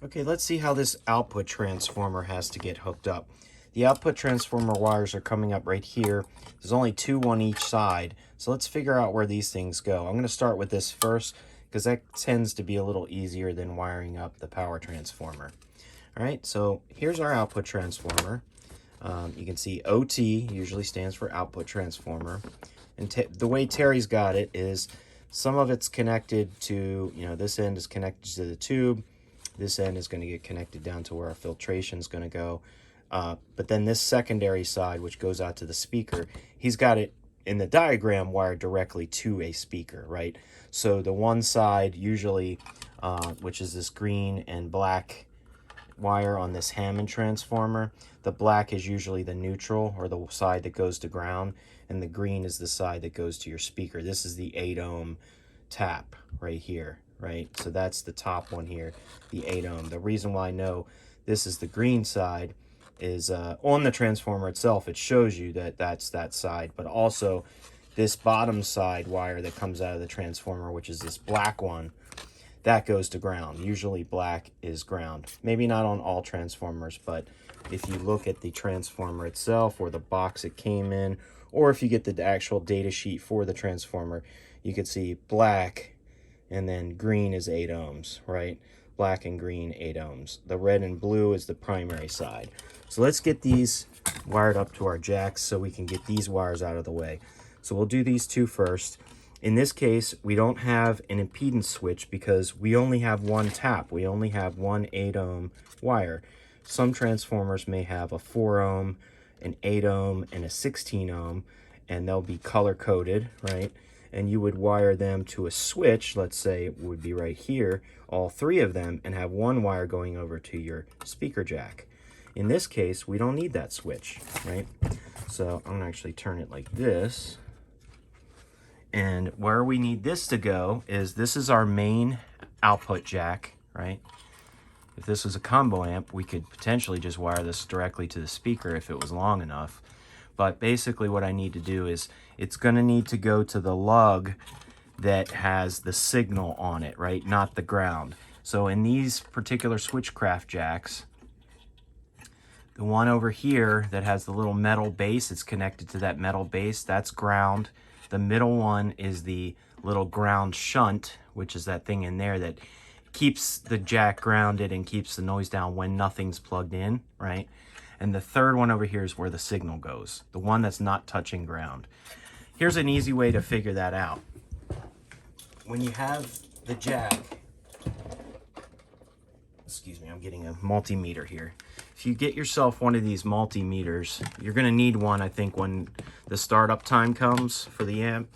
Okay, let's see how this output transformer has to get hooked up. The output transformer wires are coming up right here. There's only two on each side, so let's figure out where these things go. I'm going to start with this first because that tends to be a little easier than wiring up the power transformer. All right, so here's our output transformer. You can see OT usually stands for output transformer. And the way Terry's got it is some of it's connected to, this end is connected to the tube. This end is going to get connected down to where our filtration is going to go. But then this secondary side, which goes out to the speaker, he's got it in the diagram wired directly to a speaker, right? So the one side usually, which is this green and black wire on this Hammond transformer, the black is usually the neutral or the side that goes to ground, and the green is the side that goes to your speaker. This is the 8 ohm tap right here, right? So that's the top one here, the 8 ohm. The reason why I know this is the green side is on the transformer itself, it shows you that that's that side, but also this bottom side wire that comes out of the transformer, which is this black one, that goes to ground. Usually black is ground. Maybe not on all transformers, but if you look at the transformer itself or the box it came in, or if you get the actual data sheet for the transformer, you can see black and then green is 8 ohms, right? Black and green, 8 ohms. The red and blue is the primary side. So let's get these wired up to our jacks so we can get these wires out of the way. So we'll do these two first. In this case, we don't have an impedance switch because we only have one tap. We only have one 8 ohm wire. Some transformers may have a 4 ohm, an 8 ohm, and a 16 ohm, and they'll be color coded, right? And you would wire them to a switch, let's say it would be right here, all three of them, and have one wire going over to your speaker jack. In this case, we don't need that switch, right? So I'm gonna actually turn it like this. And where we need this to go is, this is our main output jack, right? If this was a combo amp, we could potentially just wire this directly to the speaker if it was long enough. But basically what I need to do is, it's gonna need to go to the lug that has the signal on it, right? Not the ground. So in these particular switchcraft jacks, the one over here that has the little metal base, it's connected to that metal base, that's ground. The middle one is the little ground shunt, which is that thing in there that keeps the jack grounded and keeps the noise down when nothing's plugged in, right? And the third one over here is where the signal goes, the one that's not touching ground. Here's an easy way to figure that out. When you have the jack, excuse me, I'm getting a multimeter here. If you get yourself one of these multimeters, you're going to need one, I think, when the startup time comes for the amp.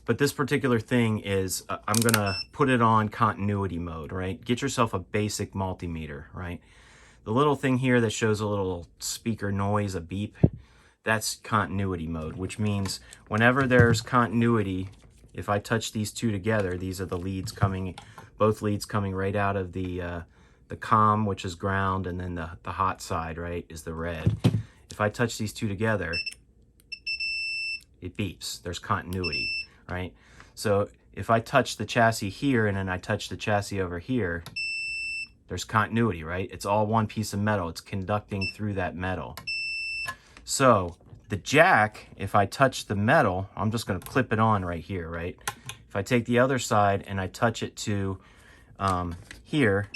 But this particular thing is, I'm going to put it on continuity mode, right? Get yourself a basic multimeter, right? The little thing here that shows a little speaker noise, a beep, that's continuity mode, which means whenever there's continuity, if I touch these two together, these are the leads coming, both leads coming right out of the COM, which is ground, and then the hot side, right, is the red. If I touch these two together, it beeps. There's continuity, right? So if I touch the chassis here and then I touch the chassis over here, there's continuity, right? It's all one piece of metal. It's conducting through that metal. So the jack, if I touch the metal, I'm just going to clip it on right here, right? If I take the other side and I touch it to here,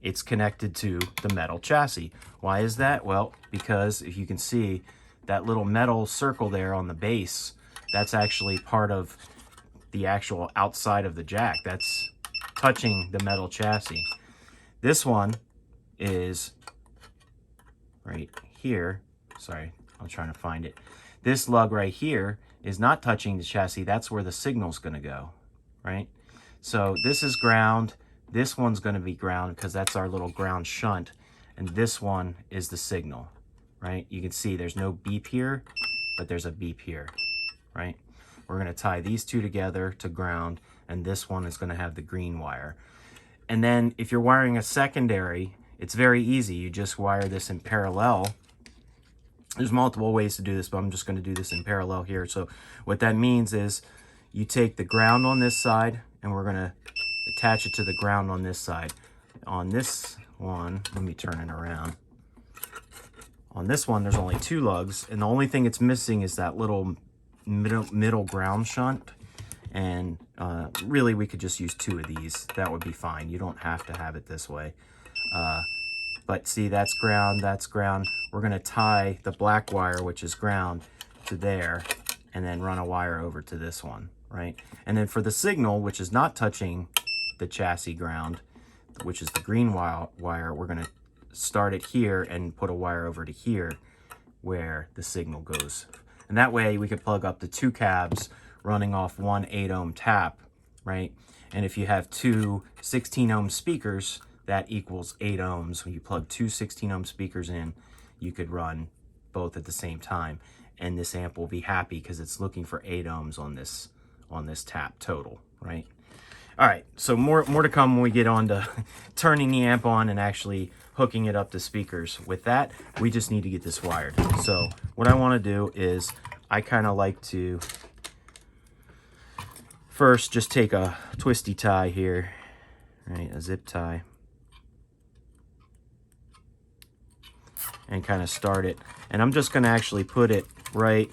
it's connected to the metal chassis. Why is that? Well, because if you can see that little metal circle there on the base, that's actually part of the actual outside of the jack. That's touching the metal chassis. This one is right here. Sorry, I'm trying to find it. This lug right here is not touching the chassis. That's where the signal's going to go, right? So this is ground. This one's going to be ground because that's our little ground shunt. And this one is the signal, right? You can see there's no beep here, but there's a beep here, right? We're going to tie these two together to ground, and this one is going to have the green wire. And then if you're wiring a secondary, it's very easy. You just wire this in parallel. There's multiple ways to do this, but I'm just going to do this in parallel here. So what that means is you take the ground on this side, and we're going to attach it to the ground on this side. On this one, let me turn it around. On this one, there's only 2 lugs, and the only thing it's missing is that little middle ground shunt. And really, we could just use 2 of these. That would be fine. You don't have to have it this way. But see, that's ground, that's ground. We're gonna tie the black wire, which is ground, to there, and then run a wire over to this one, right? And then for the signal, which is not touching the chassis ground, which is the green wire, we're gonna start it here and put a wire over to here where the signal goes. And that way we can plug up the 2 cabs running off one 8-ohm tap, right? And if you have 2 16-ohm speakers, that equals 8 ohms. When you plug 2 16-ohm speakers in, you could run both at the same time. And this amp will be happy because it's looking for 8 ohms on this tap total, right? All right, so more to come when we get on to turning the amp on and actually hooking it up to speakers. With that, we just need to get this wired. So what I want to do is I kind of like to first just take a twisty tie here, right, a zip tie, and kind of start it. And I'm just going to actually put it right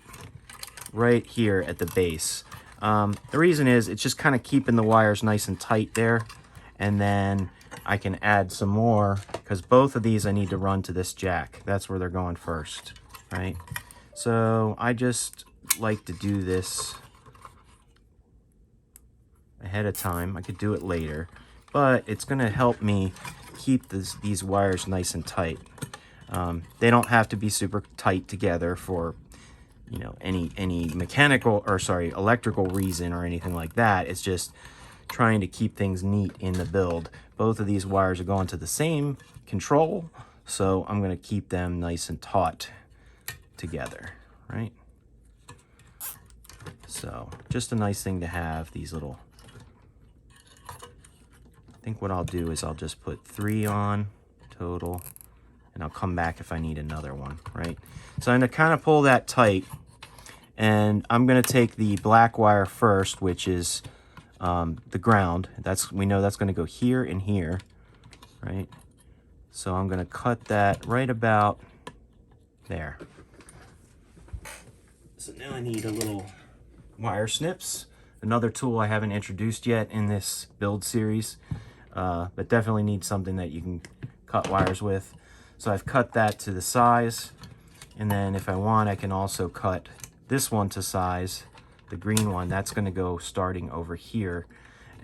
here at the base. The reason is it's just kind of keeping the wires nice and tight there. And then I can add some more because both of these I need to run to this jack. That's where they're going first, right? So I just like to do this ahead of time. I could do it later, but it's going to help me keep these wires nice and tight. They don't have to be super tight together for, you know, any mechanical or electrical reason or anything like that. It's just trying to keep things neat in the build. Both of these wires are going to the same control, so I'm going to keep them nice and taut together, right? So just a nice thing to have, these little. I think what I'll do is I'll just put 3 on total, and I'll come back if I need another one, right? So I'm going to kind of pull that tight, and I'm going to take the black wire first, which is the ground. We know that's going to go here and here, right? So I'm going to cut that right about there. So now I need a little wire snips, another tool I haven't introduced yet in this build series, but definitely need something that you can cut wires with. So I've cut that to the size, and then if I want, I can also cut this one to size, the green one. That's going to go starting over here,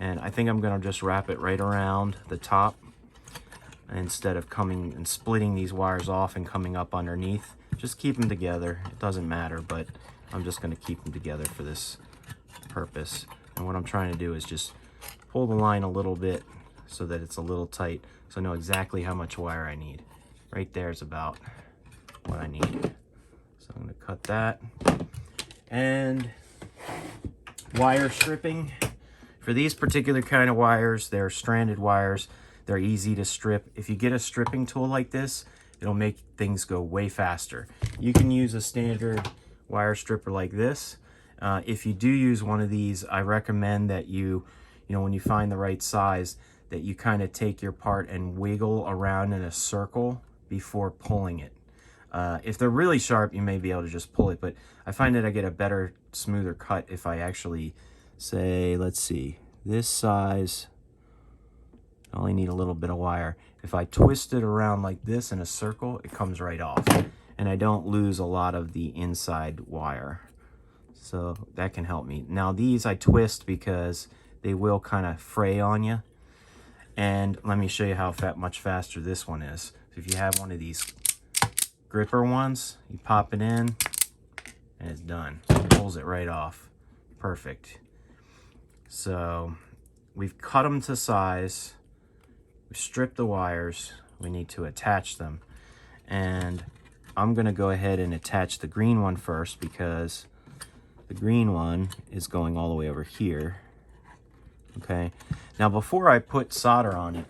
and I think I'm going to just wrap it right around the top instead of coming and splitting these wires off and coming up underneath. Just keep them together. It doesn't matter, but I'm just going to keep them together for this purpose. And what I'm trying to do is just pull the line a little bit so that it's a little tight, so I know exactly how much wire I need. Right there is about what I need. So I'm going to cut that. And wire stripping. For these particular kind of wires, they're stranded wires. They're easy to strip. If you get a stripping tool like this, it'll make things go way faster. You can use a standard wire stripper like this. If you do use one of these, I recommend that you know, when you find the right size, that you kind of take your part and wiggle around in a circle before pulling it. If they're really sharp, you may be able to just pull it, but I find that I get a better, smoother cut if I actually say, let's see, this size, I only need a little bit of wire. If I twist it around like this in a circle, it comes right off, and I don't lose a lot of the inside wire. So that can help me. Now these I twist because they will kind of fray on you. And let me show you how much faster this one is. So if you have one of these gripper ones, you pop it in and it's done. It pulls it right off. Perfect. So we've cut them to size. We've stripped the wires. We need to attach them. And I'm going to go ahead and attach the green one first because the green one is going all the way over here. Okay. Now before I put solder on it,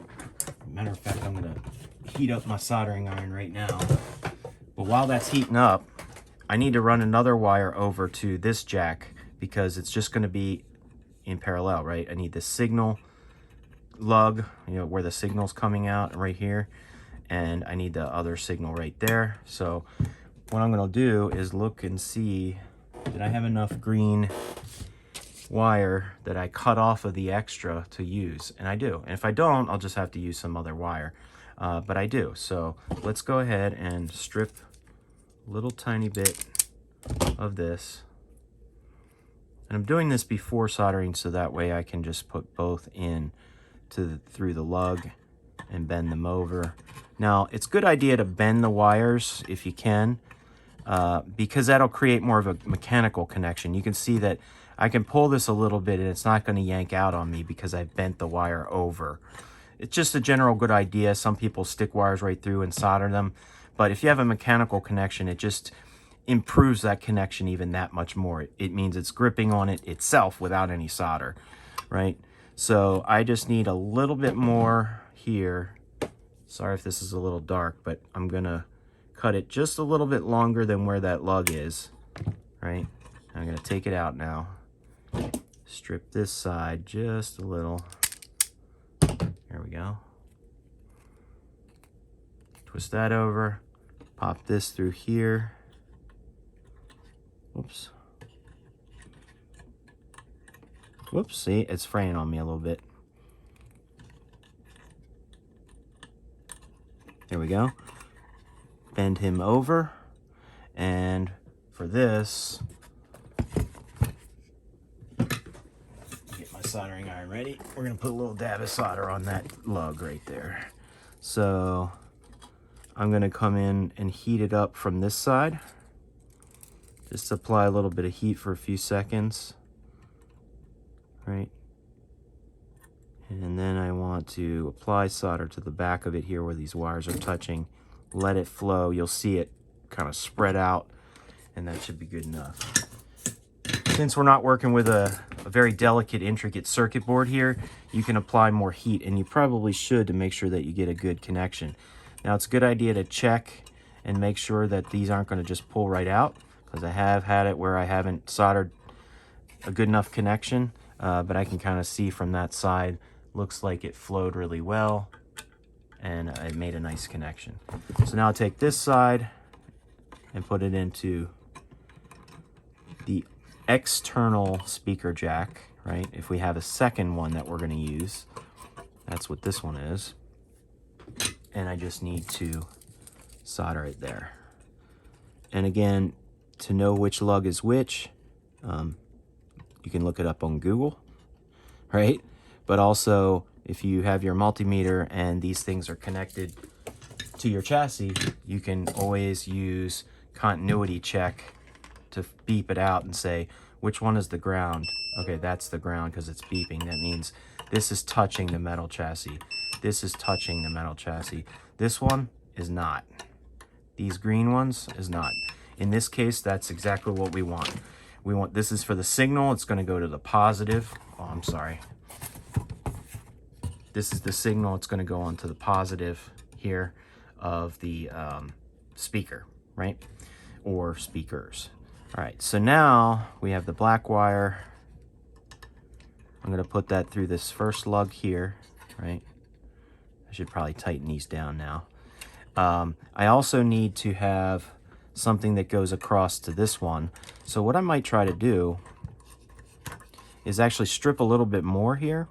matter of fact, I'm going to heat up my soldering iron right now. But while that's heating up, I need to run another wire over to this jack because it's just going to be in parallel, right? I need the signal lug, you know, where the signal's coming out right here, and I need the other signal right there. So what I'm going to do is look and see, did I have enough green wire that I cut off of the extra to use? And I do. And if I don't, I'll just have to use some other wire. But I do. So let's go ahead and strip a little tiny bit of this. And I'm doing this before soldering so that way I can just put both in through the lug and bend them over. Now, it's a good idea to bend the wires if you can, because that'll create more of a mechanical connection. You can see that I can pull this a little bit and it's not going to yank out on me because I've bent the wire over. It's just a general good idea. Some people stick wires right through and solder them, but if you have a mechanical connection, it just improves that connection even that much more. It means it's gripping on it itself without any solder, right? So I just need a little bit more here. Sorry if this is a little dark, but I'm gonna cut it just a little bit longer than where that lug is, right? I'm gonna take it out now. Strip this side just a little. There we go. Twist that over, pop this through here. Whoops. Whoops, see, it's fraying on me a little bit. There we go. Bend him over. And for this, get my soldering iron ready. We're gonna put a little dab of solder on that lug right there. So I'm gonna come in and heat it up from this side. Just apply a little bit of heat for a few seconds, right? And then I want to apply solder to the back of it here where these wires are touching. Let it flow. You'll see it kind of spread out, and that should be good enough. Since we're not working with a very delicate, intricate circuit board here, you can apply more heat, and you probably should to make sure that you get a good connection. Now, it's a good idea to check and make sure that these aren't going to just pull right out, because I have had it where I haven't soldered a good enough connection, but I can kind of see from that side, looks like it flowed really well, and it made a nice connection. So now I'll take this side and put it into the external speaker jack, right? If we have a second one that we're going to use, that's what this one is. And I just need to solder it there. And again, to know which lug is which, you can look it up on Google, right? But also, if you have your multimeter and these things are connected to your chassis, you can always use continuity check to beep it out and say, which one is the ground? Okay, that's the ground because it's beeping. That means this is touching the metal chassis. This is touching the metal chassis. This one is not. These green ones is not. In this case, that's exactly what we want. We want, this is for the signal. It's going to go to the positive. Oh, I'm sorry. This is the signal. It's going to go on to the positive here of the speaker, right? Or speakers. All right, so now we have the black wire. I'm going to put that through this first lug here, right? I should probably tighten these down now. I also need to have something that goes across to this one. So what I might try to do is actually strip a little bit more here.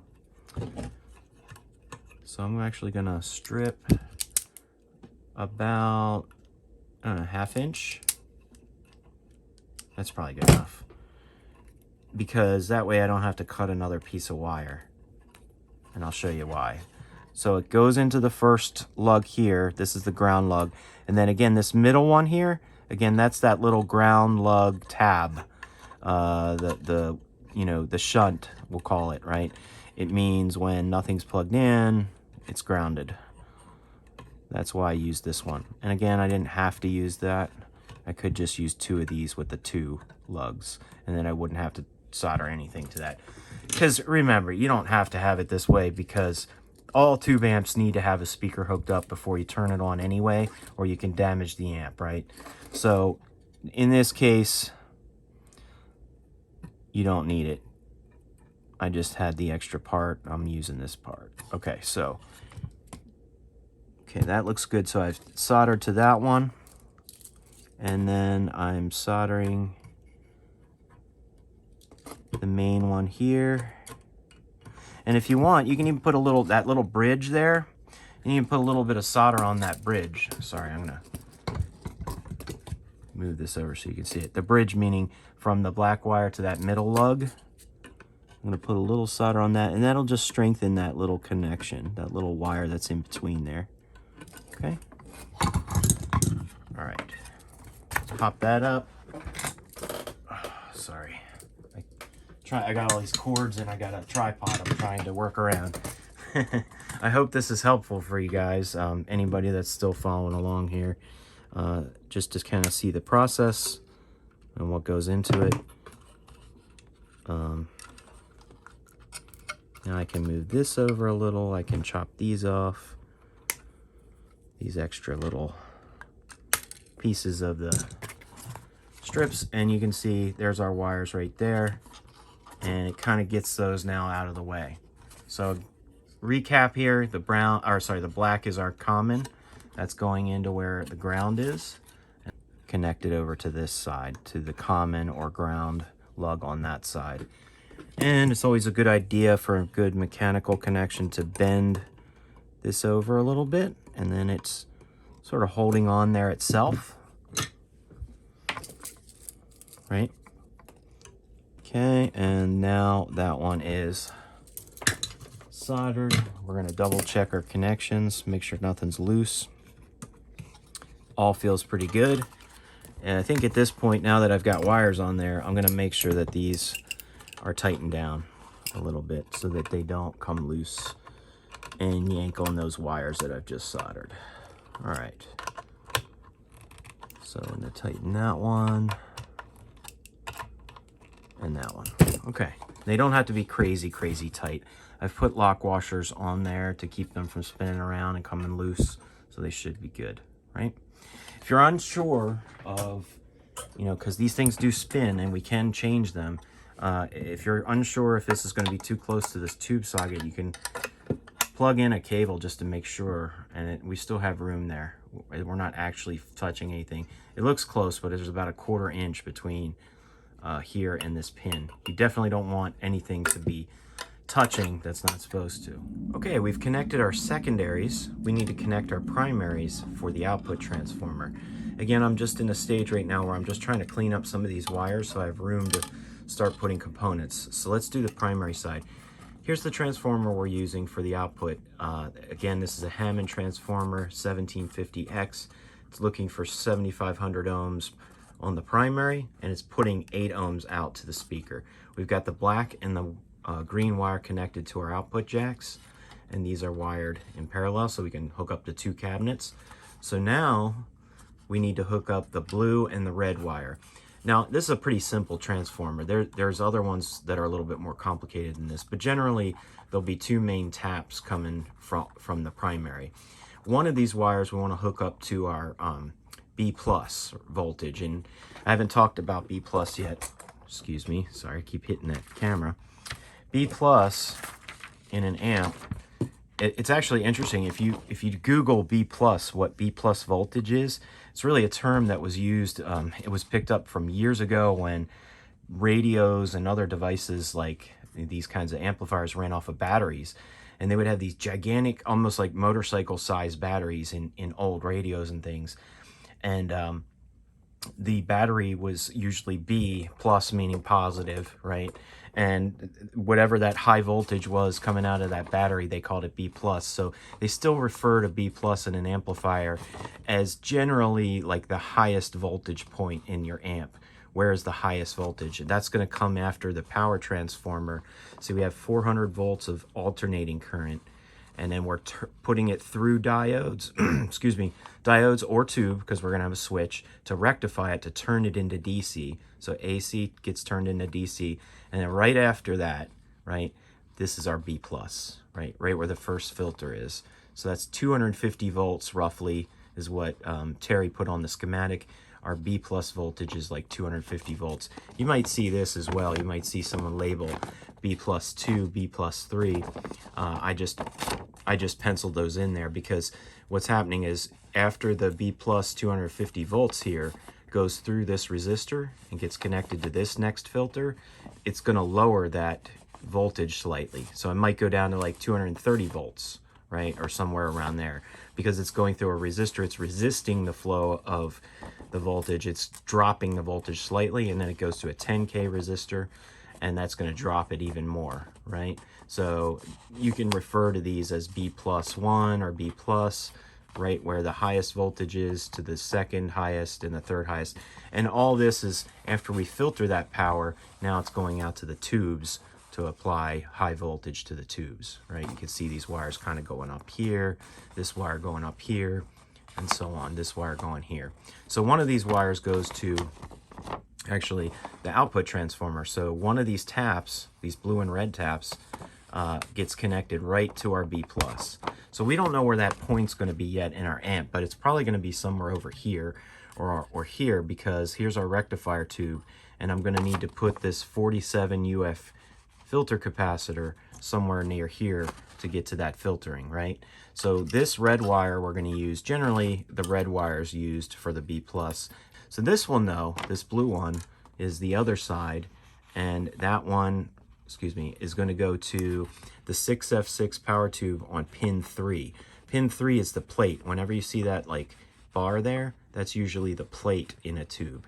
So I'm actually going to strip about, I don't know, 1/2 inch. That's probably good enough, because that way I don't have to cut another piece of wire, and I'll show you why. So it goes into the first lug here. This is the ground lug, and then again this middle one here, again that's that little ground lug tab, you know, the shunt, we'll call it, right? It means when nothing's plugged in, it's grounded. That's why I use this one. And again, I didn't have to use that. I could just use 2 of these with the 2 lugs, and then I wouldn't have to solder anything to that. Because remember, you don't have to have it this way, because all tube amps need to have a speaker hooked up before you turn it on anyway, or you can damage the amp, right? So in this case, you don't need it. I just had the extra part. I'm using this part. Okay, so, okay, that looks good. So I've soldered to that one. And then I'm soldering the main one here. And if you want, you can even put that little bridge there. And you can put a little bit of solder on that bridge. Sorry, I'm gonna move this over so you can see it. The bridge meaning from the black wire to that middle lug. I'm gonna put a little solder on that, and that'll just strengthen that little connection, that little wire that's in between there. Okay. All right. Let's pop that up. Oh, sorry. I got all these cords and I got a tripod I'm trying to work around. I hope this is helpful for you guys. Anybody that's still following along here, just to kind of see the process and what goes into it. Now I can move this over a little. I can chop these off. These extra little pieces of the strips, and you can see there's our wires right there, and it kind of gets those now out of the way. So recap here, the black is our common. That's going into where the ground is. Connected over to this side, to the common or ground lug on that side. And it's always a good idea for a good mechanical connection to bend this over a little bit, and then it's sort of holding on there itself. Right? Okay, and now that one is soldered. We're going to double check our connections, make sure nothing's loose. All feels pretty good. And I think at this point, now that I've got wires on there, I'm going to make sure that these are tightened down a little bit so that they don't come loose and yank on those wires that I've just soldered. All right. So I'm going to tighten that one and that one. Okay. They don't have to be crazy, crazy tight. I've put lock washers on there to keep them from spinning around and coming loose, so they should be good, right? If you're unsure of, because these things do spin and we can change them, if you're unsure if this is going to be too close to this tube socket, you can plug in a cable just to make sure, and we still have room there. We're not actually touching anything. It looks close, but there's about a 1/4 inch between here and this pin. You definitely don't want anything to be touching that's not supposed to. Okay, we've connected our secondaries. We need to connect our primaries for the output transformer. Again, I'm just in a stage right now where I'm just trying to clean up some of these wires so I have room to start putting components. So let's do the primary side. Here's the transformer we're using for the output. Again, this is a Hammond transformer, 1750X. It's looking for 7,500 ohms on the primary, and it's putting 8 ohms out to the speaker. We've got the black and the green wire connected to our output jacks, and these are wired in parallel so we can hook up the 2 cabinets. So now we need to hook up the blue and the red wire. Now, this is a pretty simple transformer. There's other ones that are a little bit more complicated than this, but generally there'll be 2 main taps coming from the primary. One of these wires we want to hook up to our B+ voltage, and I haven't talked about B+ yet. Excuse me, sorry, I keep hitting that camera. B+ in an amp, it's actually interesting. If you Google B+, what B+ voltage is, it's really a term that was used. It was picked up from years ago when radios and other devices like these kinds of amplifiers ran off of batteries, and they would have these gigantic, almost like motorcycle-sized batteries in old radios and things. And the battery was usually B+, meaning positive, right? And whatever that high voltage was coming out of that battery, they called it B+. So they still refer to B+ in an amplifier as generally like the highest voltage point in your amp. Where is the highest voltage? That's going to come after the power transformer. So we have 400 volts of alternating current, and then we're putting it through diodes, excuse me, diodes or tube, because we're going to have a switch to rectify it to turn it into DC. So AC gets turned into DC, and then right after that, right, this is our B+, right where the first filter is. So that's 250 volts roughly is what Terry put on the schematic. our B plus voltage is like 250 volts. You might see this as well. You might see someone label B plus 2, B plus 3. I just penciled those in there because what's happening is after the B plus 250 volts here goes through this resistor and gets connected to this next filter, it's going to lower that voltage slightly. So it might go down to like 230 volts, right? Or somewhere around there, because it's going through a resistor. It's resisting the flow of the voltage. It's dropping the voltage slightly, and then it goes to a 10K resistor, and that's going to drop it even more, right? So you can refer to these as B plus 1 or B plus, right, where the highest voltage is to the second highest and the third highest. And all this is after we filter that power, now it's going out to the tubes to apply high voltage to the tubes, right? You can see these wires kind of going up here, this wire going up here, and so on, this wire going here. So one of these wires goes to actually the output transformer. So one of these taps, these blue and red taps, gets connected right to our B plus. So we don't know where that point's going to be yet in our amp, but it's probably going to be somewhere over here or here, because here's our rectifier tube, and I'm going to need to put this 47 UF filter capacitor somewhere near here to get to that filtering, right? So this red wire we're going to use, generally the red wire is used for the B plus. So this one though, this blue one, is the other side, and that one, excuse me, is going to go to the 6F6 power tube on pin 3. Pin 3 is the plate. Whenever you see that like bar there, that's usually the plate in a tube.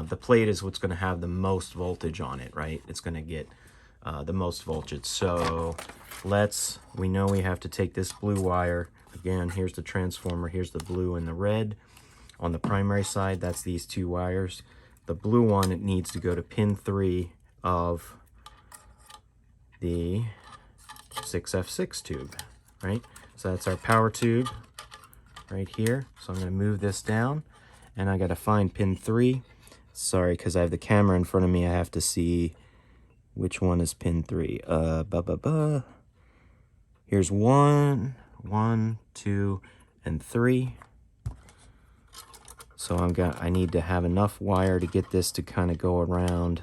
The plate is what's going to have the most voltage on it, right? It's going to get the most voltage. So we know we have to take this blue wire. Again, here's the transformer, here's the blue and the red. On the primary side, that's these two wires. The blue one, it needs to go to pin 3 of the 6F6 tube, right? So that's our power tube right here. So I'm going to move this down, and I got to find pin 3. Sorry, because I have the camera in front of me, I have to see which one is pin 3. Here's 1, 2, and 3. So I need to have enough wire to get this to kind of go around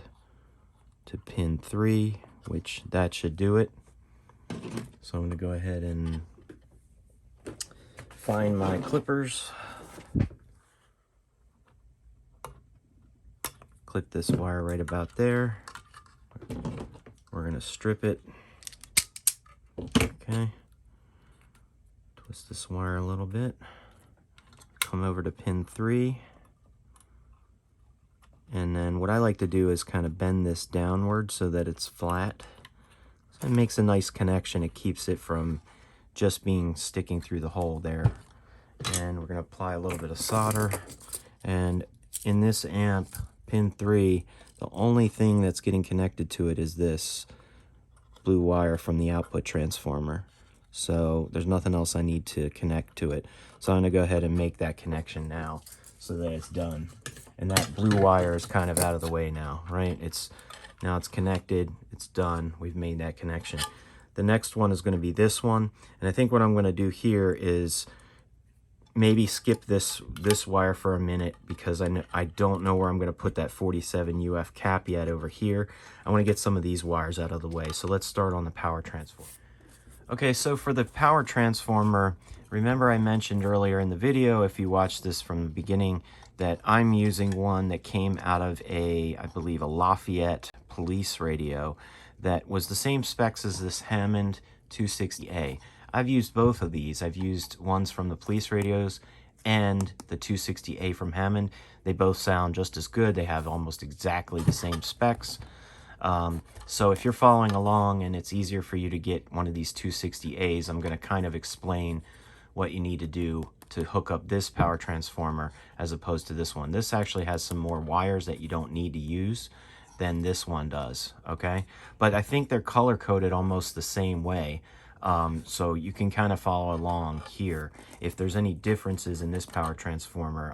to pin 3, which that should do it. So I'm going to go ahead and find my clippers. Clip this wire right about there. We're going to strip it. Okay. Twist this wire a little bit. Come over to pin 3. And then what I like to do is kind of bend this downward so that it's flat. So it makes a nice connection. It keeps it from just sticking through the hole there. And we're going to apply a little bit of solder. And in this amp, pin 3, the only thing that's getting connected to it is this blue wire from the output transformer. So there's nothing else I need to connect to it. So I'm going to go ahead and make that connection now so that it's done. And that blue wire is kind of out of the way now, right? Now it's connected, it's done, we've made that connection. The next one is going to be this one, and I think what I'm going to do here is maybe skip this wire for a minute, because I don't know where I'm going to put that 47 UF cap yet over here. I want to get some of these wires out of the way. So let's start on the power transformer. Okay, so for the power transformer, remember I mentioned earlier in the video, if you watched this from the beginning, that I'm using one that came out of I believe a Lafayette police radio that was the same specs as this Hammond 260A. I've used both of these. I've used ones from the police radios and the 260A from Hammond. They both sound just as good. They have almost exactly the same specs. So if you're following along and it's easier for you to get one of these 260As, I'm going to kind of explain what you need to do to hook up this power transformer as opposed to this one. This actually has some more wires that you don't need to use than this one does, okay? But I think they're color-coded almost the same way. So you can kind of follow along here. If there's any differences in this power transformer,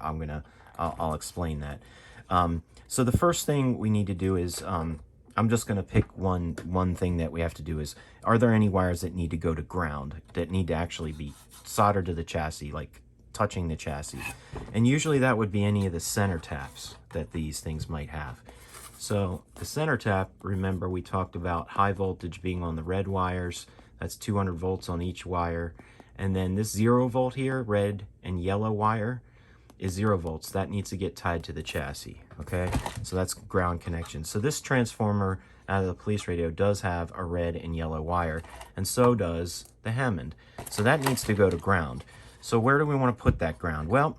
I'll explain that. So the first thing we need to do is, I'm just going to pick one thing that we have to do is, are there any wires that need to go to ground, that need to actually be soldered to the chassis, like touching the chassis. And usually that would be any of the center taps that these things might have. So the center tap, remember we talked about high voltage being on the red wires. That's 200 volts on each wire. And then this 0 volt here, red and yellow wire, is 0 volts. That needs to get tied to the chassis, okay? So that's ground connection. So this transformer out of the police radio does have a red and yellow wire, and so does the Hammond. So that needs to go to ground. So where do we want to put that ground? Well,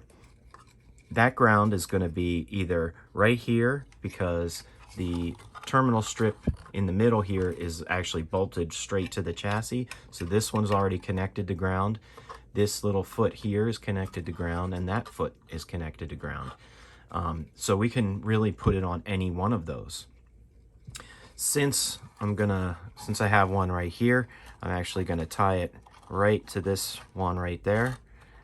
that ground is going to be either right here, because the terminal strip in the middle here is actually bolted straight to the chassis. So this one's already connected to ground. This little foot here is connected to ground, and that foot is connected to ground. So we can really put it on any one of those. Since I have one right here, I'm actually gonna tie it right to this one right there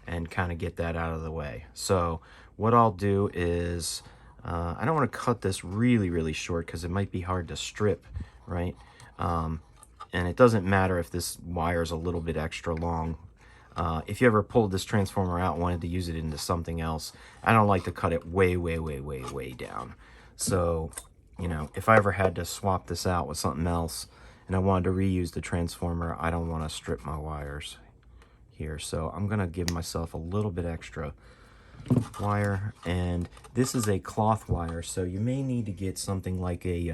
and kind of get that out of the way. So what I'll do is, I don't want to cut this really short because it might be hard to strip, right? And it doesn't matter if this wire is a little bit extra long. If you ever pulled this transformer out and wanted to use it into something else, I don't like to cut it way down. So, you know, if I ever had to swap this out with something else and I wanted to reuse the transformer, I don't want to strip my wires here. So I'm going to give myself a little bit extra wire, and this is a cloth wire, so you may need to get something like a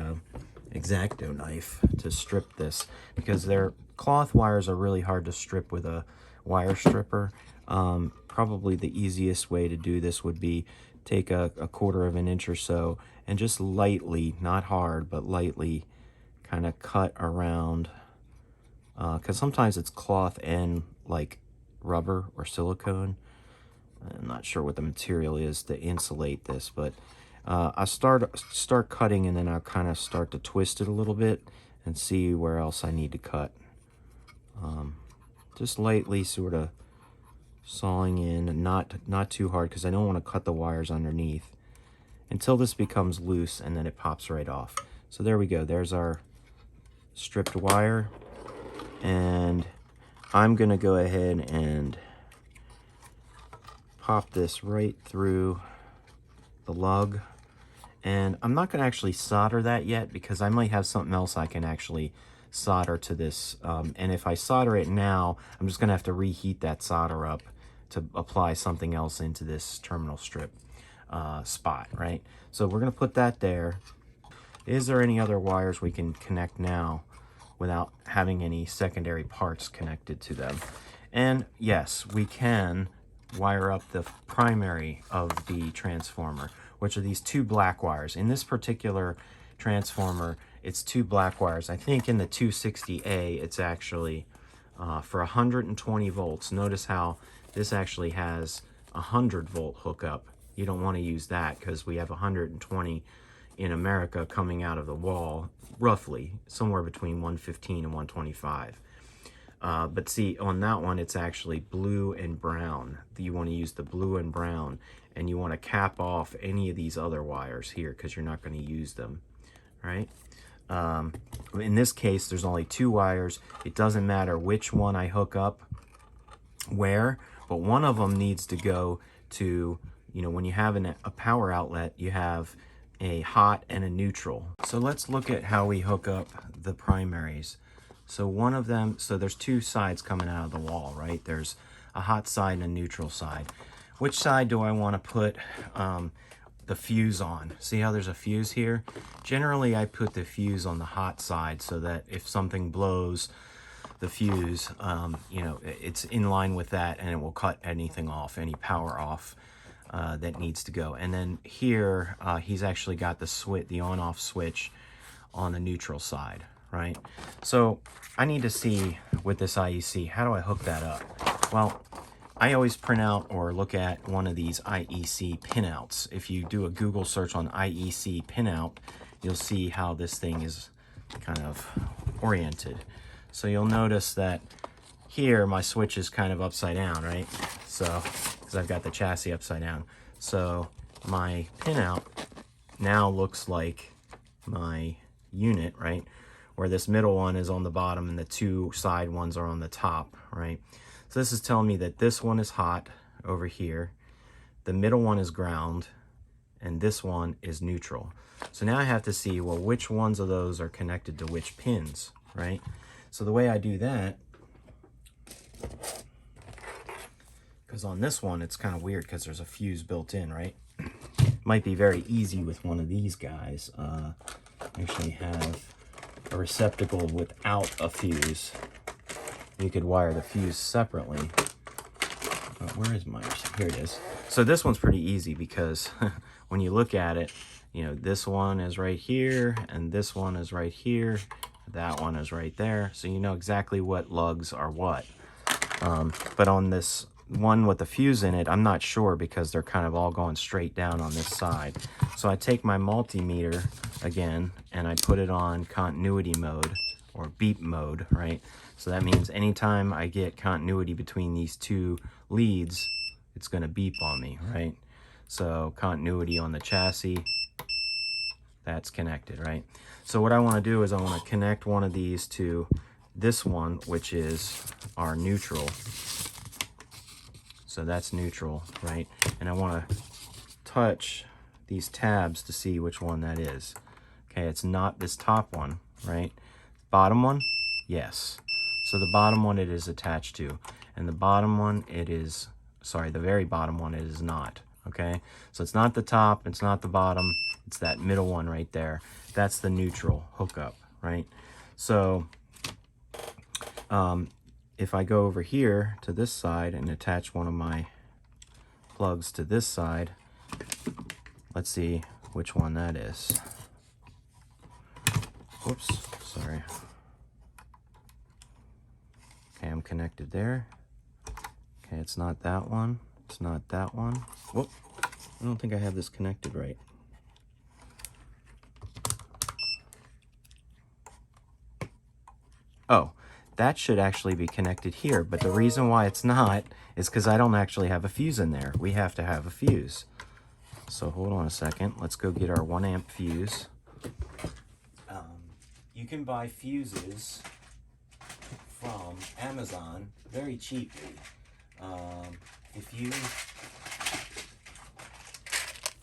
X-Acto knife to strip this, because their cloth wires are really hard to strip with a wire stripper. Probably the easiest way to do this would be take a 1/4 of an inch or so and just lightly, not hard, but lightly kind of cut around, because sometimes it's cloth and like rubber or silicone. I'm not sure what the material is to insulate this, but I start cutting, and then I'll kind of start to twist it a little bit and see where else I need to cut. Just lightly sort of sawing in, and not too hard, because I don't want to cut the wires underneath until this becomes loose, and then it pops right off. So there we go. There's our stripped wire, and I'm going to go ahead and pop this right through the lug. And I'm not going to actually solder that yet, because I might have something else I can actually solder to this. And if I solder it now, I'm just going to have to reheat that solder up to apply something else into this terminal strip spot, right? So we're going to put that there. Is there any other wires we can connect now without having any secondary parts connected to them? And yes, we can wire up the primary of the transformer, which are these 2 black wires. In this particular transformer, it's 2 black wires. I think in the 260A, it's actually for 120 volts. Notice how this actually has a 100-volt hookup. You don't want to use that, because we have 120 in America coming out of the wall, roughly somewhere between 115 and 125. But see, on that one, it's actually blue and brown. You want to use the blue and brown, and you want to cap off any of these other wires here, because you're not going to use them, right? In this case, there's only 2 wires. It doesn't matter which one I hook up where, but one of them needs to go to, you know, when you have a power outlet, you have a hot and a neutral. So let's look at how we hook up the primaries. So one of them, so there's 2 sides coming out of the wall, right? There's a hot side and a neutral side. Which side do I want to put the fuse on? See how there's a fuse here? Generally, I put the fuse on the hot side, so that if something blows the fuse, you know, it's in line with that, and it will cut anything off, any power off that needs to go. And then here, he's actually got the on-off switch on the neutral side, right? So I need to see with this IEC, how do I hook that up? Well, I always print out or look at one of these IEC pinouts. If you do a Google search on IEC pinout, you'll see how this thing is kind of oriented. So you'll notice that here my switch is kind of upside down, right? So, because I've got the chassis upside down. So my pinout now looks like my unit, right? Where this middle one is on the bottom and the 2 side ones are on the top, right? So this is telling me that this one is hot, over here. The middle one is ground, and this one is neutral. So now I have to see, well, which ones of those are connected to which pins, right? So the way I do that, because on this one, it's kind of weird because there's a fuse built in, right? Might be very easy with one of these guys. Actually have a receptacle without a fuse. You could wire the fuse separately. Where is my, here it is. So this one's pretty easy because when you look at it, you know, this one is right here and this one is right here. That one is right there. So you know exactly what lugs are what. But on this one with the fuse in it, I'm not sure because they're kind of all going straight down on this side. So I take my multimeter again and I put it on continuity mode or beep mode, right? So that means anytime I get continuity between these two leads, it's going to beep on me, right? So continuity on the chassis, that's connected, right? So what I want to do is I want to connect one of these to this one, which is our neutral. So that's neutral, right? And I want to touch these tabs to see which one that is. Okay, it's not this top one, right? Bottom one, yes. So the bottom one it is attached to, and the bottom one it is, sorry, the very bottom one it is not, okay? So it's not the top, it's not the bottom, it's that middle one right there. That's the neutral hookup, right? So if I go over here to this side and attach one of my plugs to this side, let's see which one that is. Whoops, sorry. Okay, I'm connected there. Okay, it's not that one. It's not that one. Whoop, I don't think I have this connected right. Oh, that should actually be connected here, but the reason why it's not is because I don't actually have a fuse in there. We have to have a fuse. So hold on a second. Let's go get our 1 amp fuse. You can buy fuses from Amazon very cheaply.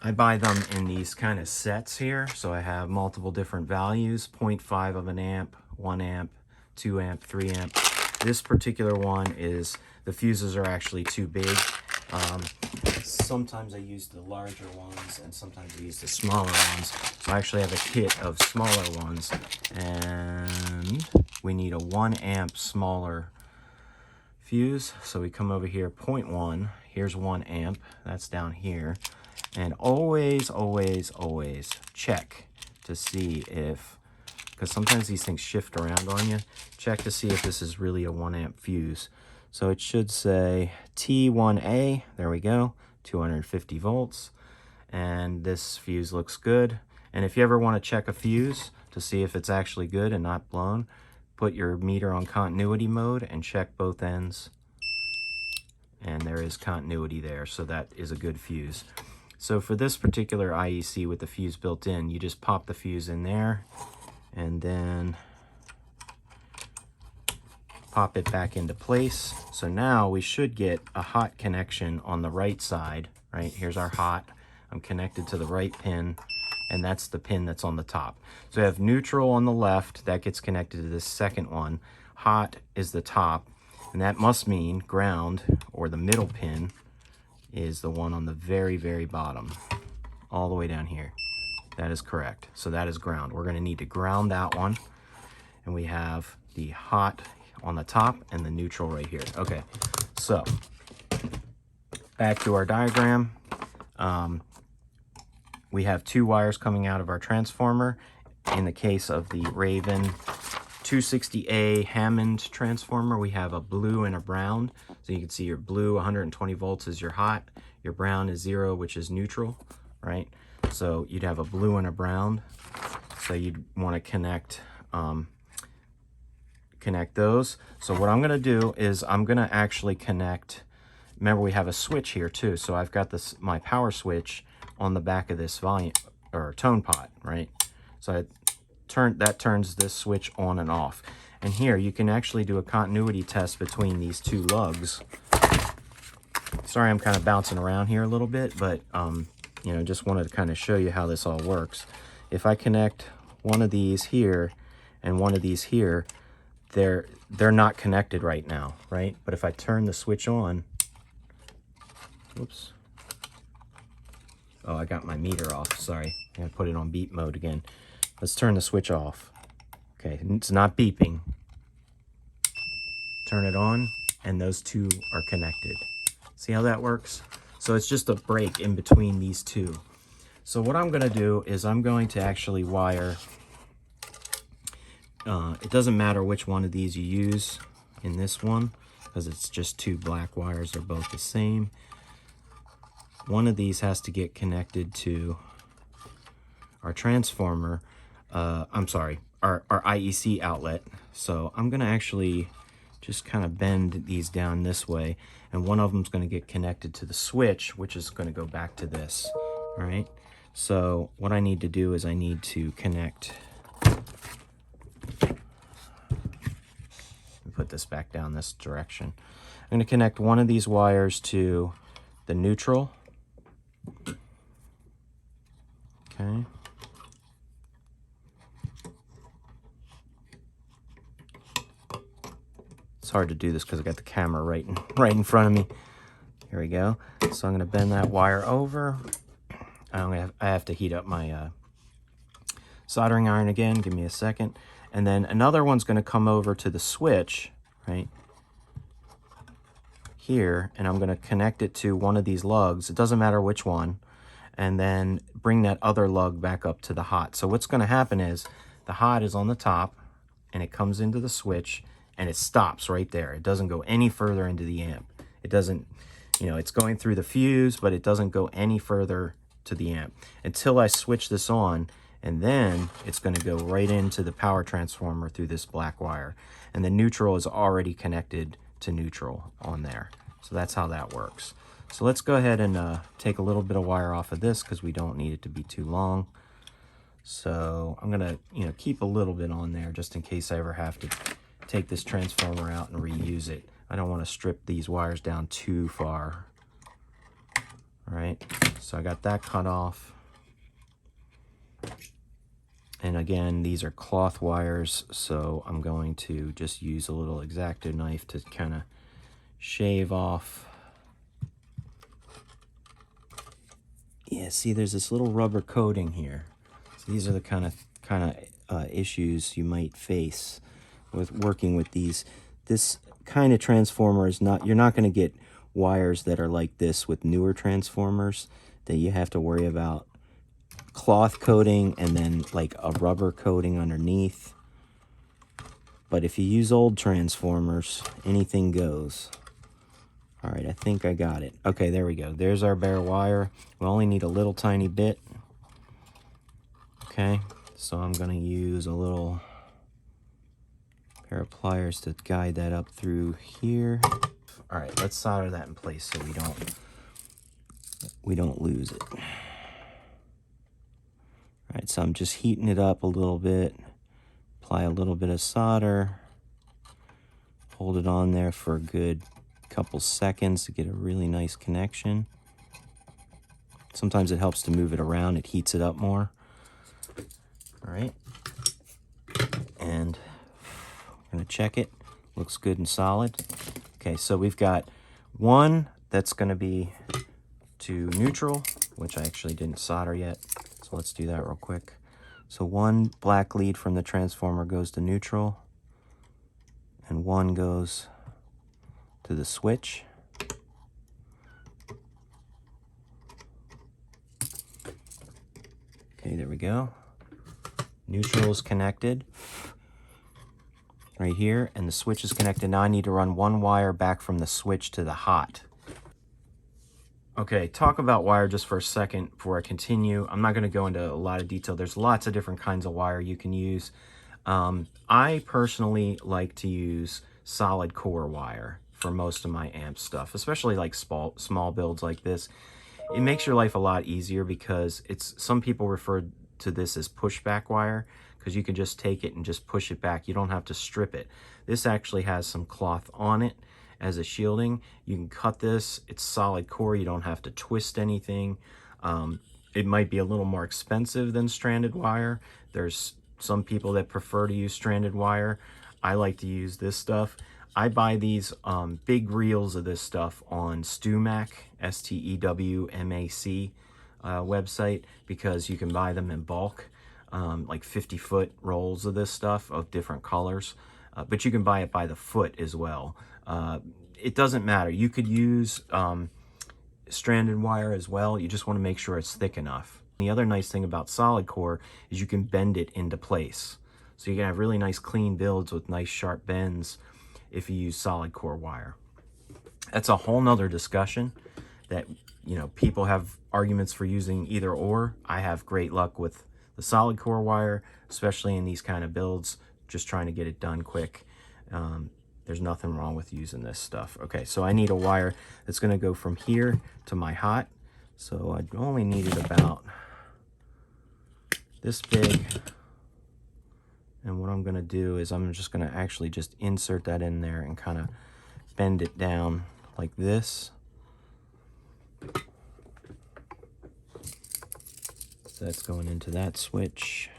I buy them in these kind of sets here. So I have multiple different values, 0.5 of an amp, 1 amp, 2 amp, 3 amp. This particular one is, the fuses are actually too big. Sometimes I use the larger ones and sometimes I use the smaller ones. So I actually have a kit of smaller ones, and we need a 1 amp smaller fuse. So we come over here, 0.1, here's 1 amp, that's down here. And always, always, always check to see if, because sometimes these things shift around on you, check to see if this is really a 1 amp fuse. So it should say T1A, there we go, 250 volts. And this fuse looks good. And if you ever want to check a fuse to see if it's actually good and not blown, put your meter on continuity mode and check both ends. And there is continuity there, so that is a good fuse. So for this particular IEC with the fuse built in, you just pop the fuse in there and then pop it back into place. So now we should get a hot connection on the right side, right? Here's our hot. I'm connected to the right pin, and that's the pin that's on the top. So I have neutral on the left, that gets connected to this second one. Hot is the top, and that must mean ground, or the middle pin, is the one on the very, very bottom, all the way down here. That is correct. So that is ground. We're going to need to ground that one, and we have the hot on the top and the neutral right here. Okay, so back to our diagram. We have 2 wires coming out of our transformer. In the case of the Raven 260A Hammond transformer, we have a blue and a brown. So you can see your blue 120 volts is your hot, your brown is 0, which is neutral, right? So you'd have a blue and a brown. So you'd want to connect those. So what I'm going to do is I'm going to actually connect, remember we have a switch here too. So I've got this, my power switch on the back of this volume or tone pot, right? So that turns this switch on and off. And here you can actually do a continuity test between these 2 lugs. Sorry, I'm kind of bouncing around here a little bit, but you know, just wanted to kind of show you how this all works. If I connect one of these here and one of these here, they're not connected right now, right? But if I turn the switch on, oops. Oh, I got my meter off, sorry. I gotta put it on beep mode again. Let's turn the switch off. Okay, it's not beeping. Turn it on, and those two are connected. See how that works? So it's just a break in between these two. So what I'm gonna do is I'm going to actually wire, it doesn't matter which one of these you use in this one, because it's just two black wires, they're both the same. One of these has to get connected to our transformer, I'm sorry, our IEC outlet. So I'm gonna actually just kind of bend these down this way, and one of them is going to get connected to the switch, which is going to go back to this. All right, so what I need to do is I need to connect, put this back down this direction. I'm going to connect one of these wires to the neutral. Okay. It's hard to do this because I got the camera right in front of me. Here we go. So I'm going to bend that wire over. I have to heat up my soldering iron again. Give me a second. And then another one's going to come over to the switch, right here, and I'm going to connect it to one of these lugs. It doesn't matter which one. And then bring that other lug back up to the hot. So what's going to happen is the hot is on the top, and it comes into the switch, and it stops right there. It doesn't go any further into the amp. It doesn't, you know, it's going through the fuse, but it doesn't go any further to the amp until I switch this on, and then it's going to go right into the power transformer through this black wire. And the neutral is already connected to neutral on there. So that's how that works. So let's go ahead and take a little bit of wire off of this because we don't need it to be too long. So I'm going to, you know, keep a little bit on there just in case I ever have to take this transformer out and reuse it. I don't want to strip these wires down too far. All right, so I got that cut off. And again, these are cloth wires, so I'm going to just use a little X-Acto knife to kind of shave off. Yeah, see, there's this little rubber coating here. So these are the kind of issues you might face with working with these. This kind of transformer is not, you're not going to get wires that are like this with newer transformers, that you have to worry about cloth coating and then like a rubber coating underneath. But if you use old transformers, anything goes. All right, I think I got it. Okay, there we go. There's our bare wire. We only need a little tiny bit. Okay, so I'm going to use a little pair of pliers to guide that up through here. All right, let's solder that in place so we don't lose it. All right, so I'm just heating it up a little bit. Apply a little bit of solder. Hold it on there for a good couple seconds to get a really nice connection. Sometimes it helps to move it around. It heats it up more. All right. And I'm going to check it. Looks good and solid. Okay, so we've got one that's going to be to neutral, which I actually didn't solder yet. So let's do that real quick. So one black lead from the transformer goes to neutral, and one goes to the switch. Okay, there we go. Neutral is connected right here, and the switch is connected. Now I need to run one wire back from the switch to the hot. Okay, talk about wire just for a second before I continue. I'm not going to go into a lot of detail. There's lots of different kinds of wire you can use. I personally like to use solid core wire for most of my amp stuff, especially like small builds like this. It makes your life a lot easier because some people refer to this as pushback wire, because you can just take it and just push it back. You don't have to strip it. This actually has some cloth on it, as a shielding. You can cut this. It's solid core. You don't have to twist anything. It might be a little more expensive than stranded wire. There's some people that prefer to use stranded wire. I like to use this stuff. I buy these big reels of this stuff on Stewmac, STEWMAC website, because you can buy them in bulk, like 50-foot rolls of this stuff of different colors. But you can buy it by the foot as well. It doesn't matter. You could use stranded wire as well. You just want to make sure it's thick enough. The other nice thing about solid core is you can bend it into place. So you can have really nice clean builds with nice sharp bends if you use solid core wire. That's a whole nother discussion that, you know, people have arguments for using either or. I have great luck with the solid core wire, especially in these kind of builds, just trying to get it done quick. There's nothing wrong with using this stuff. Okay, so I need a wire that's going to go from here to my hot. So I only needed about this big. And what I'm going to do is I'm just going to actually just insert that in there and kind of bend it down like this. So that's going into that switch.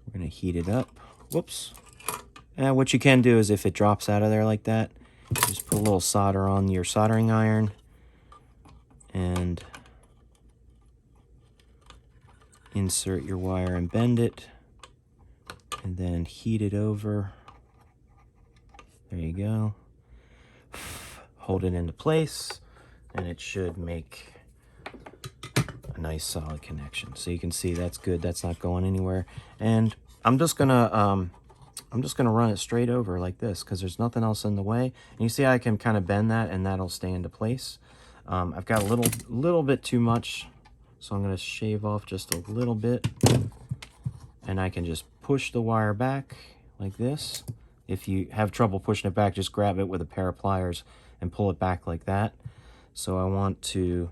We're going to heat it up. Whoops. And what you can do is if it drops out of there like that, just put a little solder on your soldering iron and insert your wire and bend it, and then heat it over. There you go. Hold it into place, and it should make a nice solid connection. So you can see that's good. That's not going anywhere. And I'm just gonna run it straight over like this because there's nothing else in the way. And you see I can kind of bend that, and that'll stay into place. I've got a little bit too much, so I'm gonna shave off just a little bit, and I can just push the wire back like this. If you have trouble pushing it back, just grab it with a pair of pliers and pull it back like that. So I want to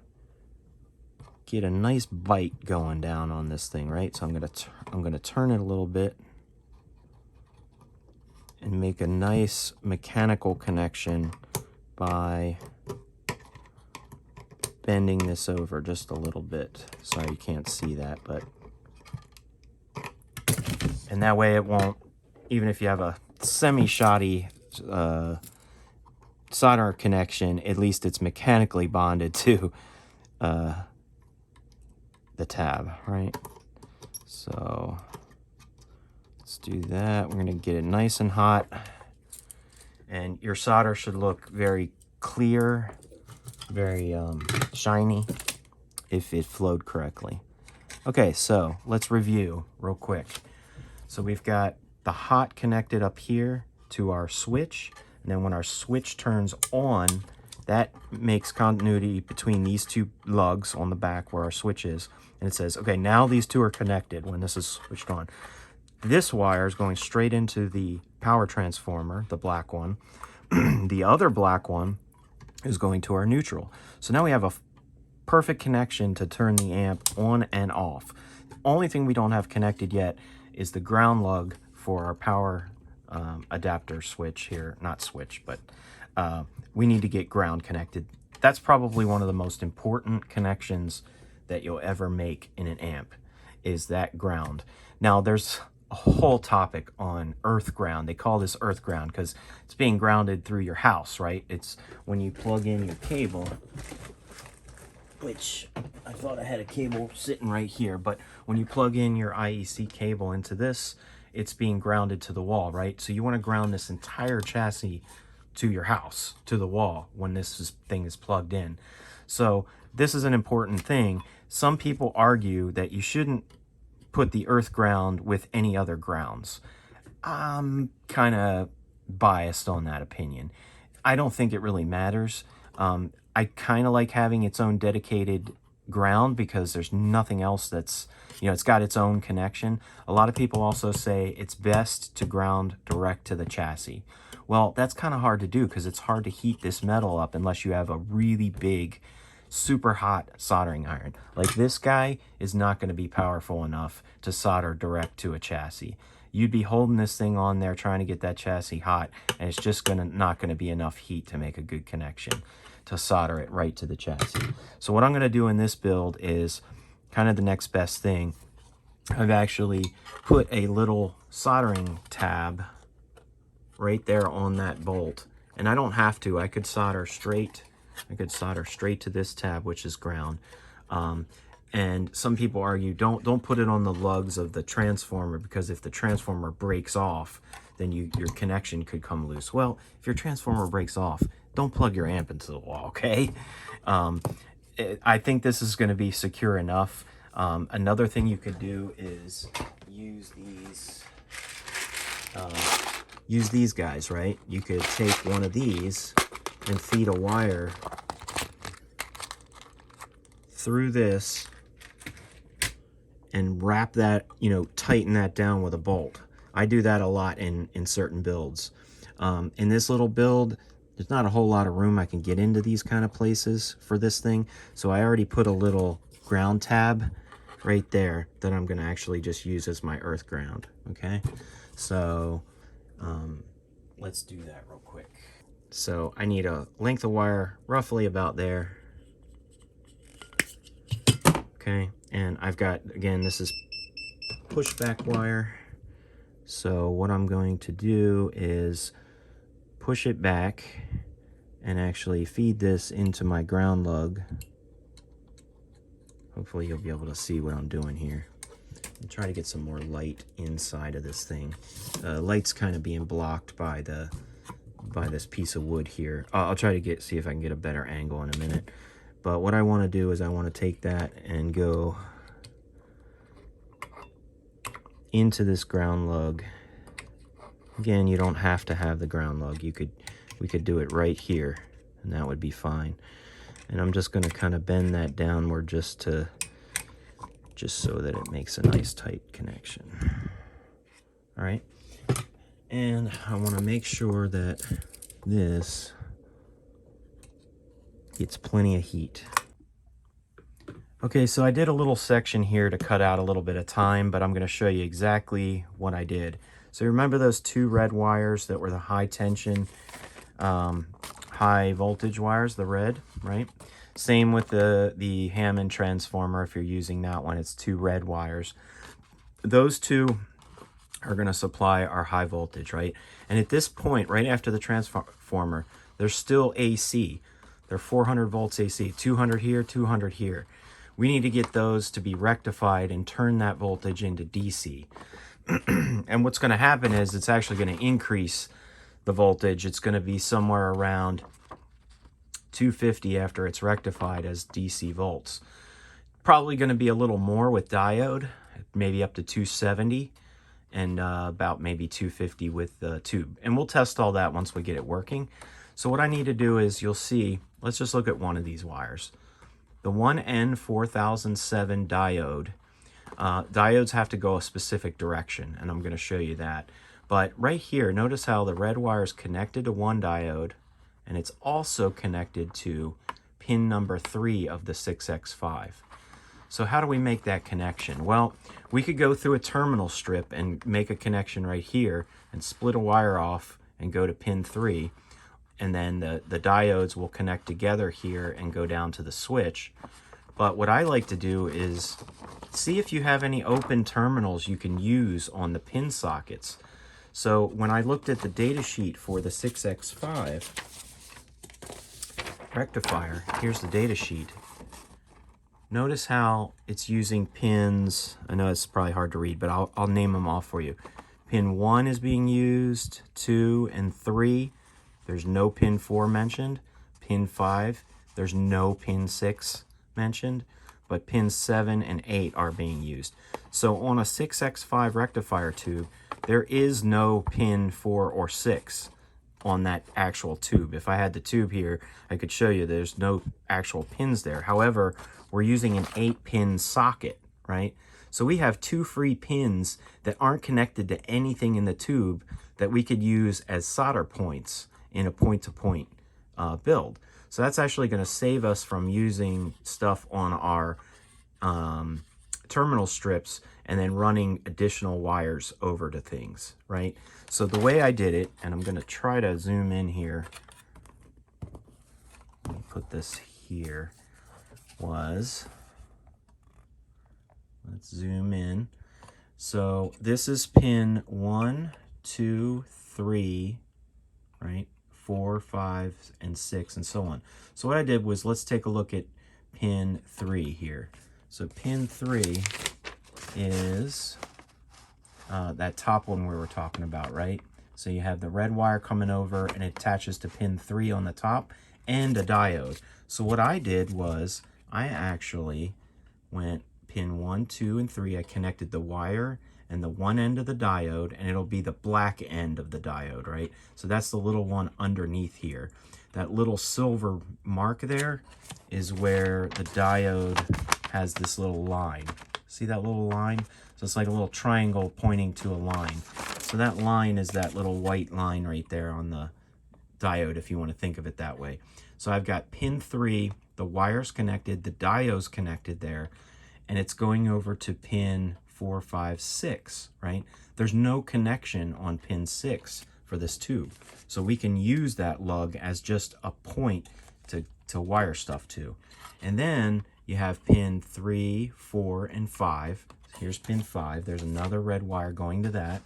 get a nice bite going down on this thing, right? So I'm gonna turn it a little bit and make a nice mechanical connection by bending this over just a little bit. Sorry you can't see that, but and that way it won't, even if you have a semi-shoddy solder connection, at least it's mechanically bonded to the tab, right? So let's do that. We're gonna get it nice and hot, and your solder should look very clear, very shiny if it flowed correctly. Okay, so let's review real quick. So we've got the hot connected up here to our switch, and then when our switch turns on, that makes continuity between these two lugs on the back where our switch is, and it says, okay, now these two are connected when this is switched on. This wire is going straight into the power transformer, the black one. The other black one is going to our neutral. So now we have a perfect connection to turn the amp on and off. The only thing we don't have connected yet is the ground lug for our power adapter switch here. Not switch, but we need to get ground connected. That's probably one of the most important connections that you'll ever make in an amp, is that ground. Now there's a whole topic on earth ground. They call this earth ground because it's being grounded through your house, right? It's when you plug in your cable, which I thought I had a cable sitting right here, but when you plug in your IEC cable into this, it's being grounded to the wall, right? So you want to ground this entire chassis to your house, to the wall, when this thing is plugged in. So this is an important thing. Some people argue that you shouldn't put the earth ground with any other grounds. I'm kind of biased on that opinion. I don't think it really matters. I kind of like having its own dedicated ground because there's nothing else that's, you know, it's got its own connection. A lot of people also say it's best to ground direct to the chassis. Well, that's kind of hard to do because it's hard to heat this metal up unless you have a really big, super hot soldering iron. Like this guy is not going to be powerful enough to solder direct to a chassis. you'd be holding this thing on there trying to get that chassis hot, and it's just not gonna be enough heat to make a good connection to solder it right to the chassis. So what I'm gonna do in this build is kind of the next best thing. I've actually put a little soldering tab right there on that bolt, and I don't have to. I could solder straight to this tab, which is ground. And some people argue, don't put it on the lugs of the transformer, because if the transformer breaks off, then your connection could come loose. Well, if your transformer breaks off, don't plug your amp into the wall, okay? I think this is going to be secure enough. Another thing you could do is use these guys, right? You could take one of these and feed a wire through this and wrap that, tighten that down with a bolt. I do that a lot in certain builds. In this little build, there's not a whole lot of room I can get into these kind of places for this thing, so I already put a little ground tab right there that I'm going to actually just use as my earth ground. Okay, so let's do that real quick. So I need a length of wire roughly about there. Okay, and I've got, again, this is pushback wire. So what I'm going to do is push it back and actually feed this into my ground lug. Hopefully you'll be able to see what I'm doing here. I'm trying to get some more light inside of this thing. Light's kind of being blocked by this piece of wood here. I'll try to see if I can get a better angle in a minute. But what I want to do is I want to take that and go into this ground lug. Again, you don't have to have the ground lug. We could do it right here, and that would be fine. And I'm just going to kind of bend that downward just so that it makes a nice tight connection. All right, and I want to make sure that this gets plenty of heat. Okay, so I did a little section here to cut out a little bit of time, but I'm going to show you exactly what I did. So remember those two red wires that were the high tension, high voltage wires, the red, right? Same with the Hammond transformer. If you're using that one, it's two red wires. Those two are going to supply our high voltage, right? And at this point, right after the transformer, there's still AC. They're 400 volts AC, 200 here, 200 here. We need to get those to be rectified and turn that voltage into DC. And what's going to happen is it's actually going to increase the voltage. It's going to be somewhere around 250 after it's rectified as DC volts. Probably going to be a little more with diode, maybe up to 270, and about maybe 250 with the tube. And we'll test all that once we get it working. So what I need to do is, you'll see, let's just look at one of these wires. The 1N4007 diode. Diodes have to go a specific direction, and I'm going to show you that. But right here, notice how the red wire is connected to one diode, and it's also connected to pin number 3 of the 6X5. So how do we make that connection? Well, we could go through a terminal strip and make a connection right here and split a wire off and go to pin 3. And then the diodes will connect together here and go down to the switch. But what I like to do is see if you have any open terminals you can use on the pin sockets. So when I looked at the data sheet for the 6X5 rectifier, here's the data sheet. Notice how it's using pins. I know it's probably hard to read, but I'll name them off for you. Pin 1 is being used, 2 and 3. There's no pin 4 mentioned. Pin 5, there's no pin 6 mentioned, but pins 7 and 8 are being used. So on a 6X5 rectifier tube, there is no pin 4 or 6 on that actual tube. If I had the tube here, I could show you there's no actual pins there. However, we're using an 8-pin socket, right? So we have 2 free pins that aren't connected to anything in the tube that we could use as solder points in a point-to-point build. So that's actually going to save us from using stuff on our terminal strips and then running additional wires over to things, right? So the way I did it, and I'm going to try to zoom in here, let me put this here, was, let's zoom in. So this is pin 1, 2, 3, right? 4, 5, and 6, and so on. So what I did was, let's take a look at pin 3 here. So pin 3 is that top one we were talking about, right? So you have the red wire coming over and it attaches to pin 3 on the top and a diode. So what I did was I actually went pin 1, 2, and 3. I connected the wire and the one end of the diode, and it'll be the black end of the diode, right? So that's the little one underneath here. That little silver mark there is where the diode has this little line. See that little line? So it's like a little triangle pointing to a line. So that line is that little white line right there on the diode, if you want to think of it that way. So I've got pin 3, the wire's connected, the diode's connected there, and it's going over to pin 4, 5, 6, right? There's no connection on pin 6 for this tube. So we can use that lug as just a point to wire stuff to. And then you have pin 3, 4, and 5. Here's pin 5. There's another red wire going to that.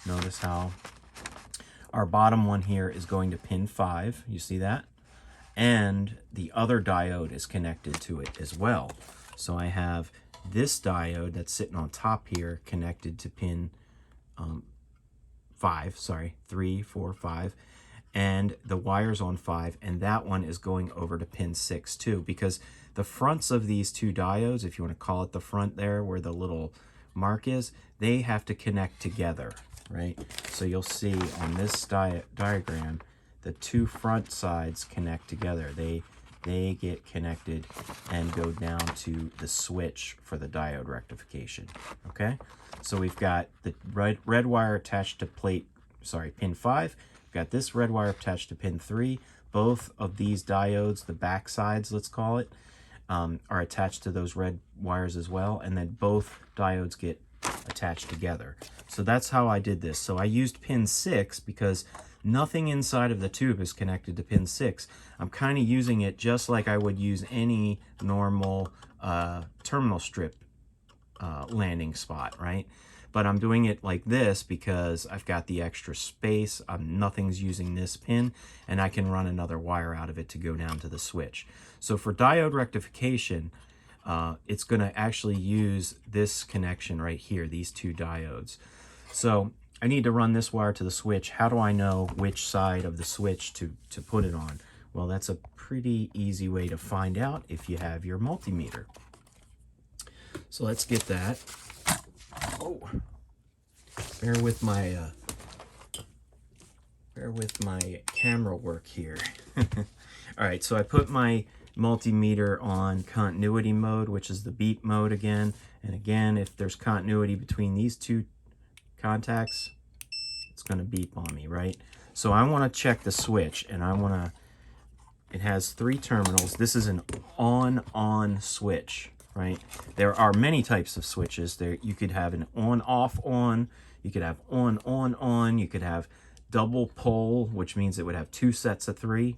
Notice how our bottom one here is going to pin 5. You see that? And the other diode is connected to it as well. So I have this diode that's sitting on top here connected to pin 3, 4, 5, and the wire's on 5, and that one is going over to pin 6 too, because the fronts of these two diodes, if you want to call it the front there where the little mark is, they have to connect together, right? So you'll see on this diagram, the two front sides connect together. They get connected and go down to the switch for the diode rectification, okay? So we've got the red wire attached to pin 5. We've got this red wire attached to pin 3. Both of these diodes, the back sides, let's call it, are attached to those red wires as well, and then both diodes get attached together. So that's how I did this. So I used pin 6 because nothing inside of the tube is connected to pin 6. I'm kind of using it just like I would use any normal terminal strip landing spot, right? But I'm doing it like this because I've got the extra space. Nothing's using this pin, and I can run another wire out of it to go down to the switch. So for diode rectification, it's going to actually use this connection right here, these two diodes. So I need to run this wire to the switch. How do I know which side of the switch to put it on? Well, that's a pretty easy way to find out if you have your multimeter. So let's get that. Oh, bear with my camera work here. All right, so I put my multimeter on continuity mode, which is the beep mode again. And again, if there's continuity between these two contacts, it's going to beep on me, right? So I want to check the switch, and it has 3 terminals. This is an on switch, right? There are many types of switches. You could have an on-off on, you could have on, you could have double pole, which means it would have 2 sets of 3.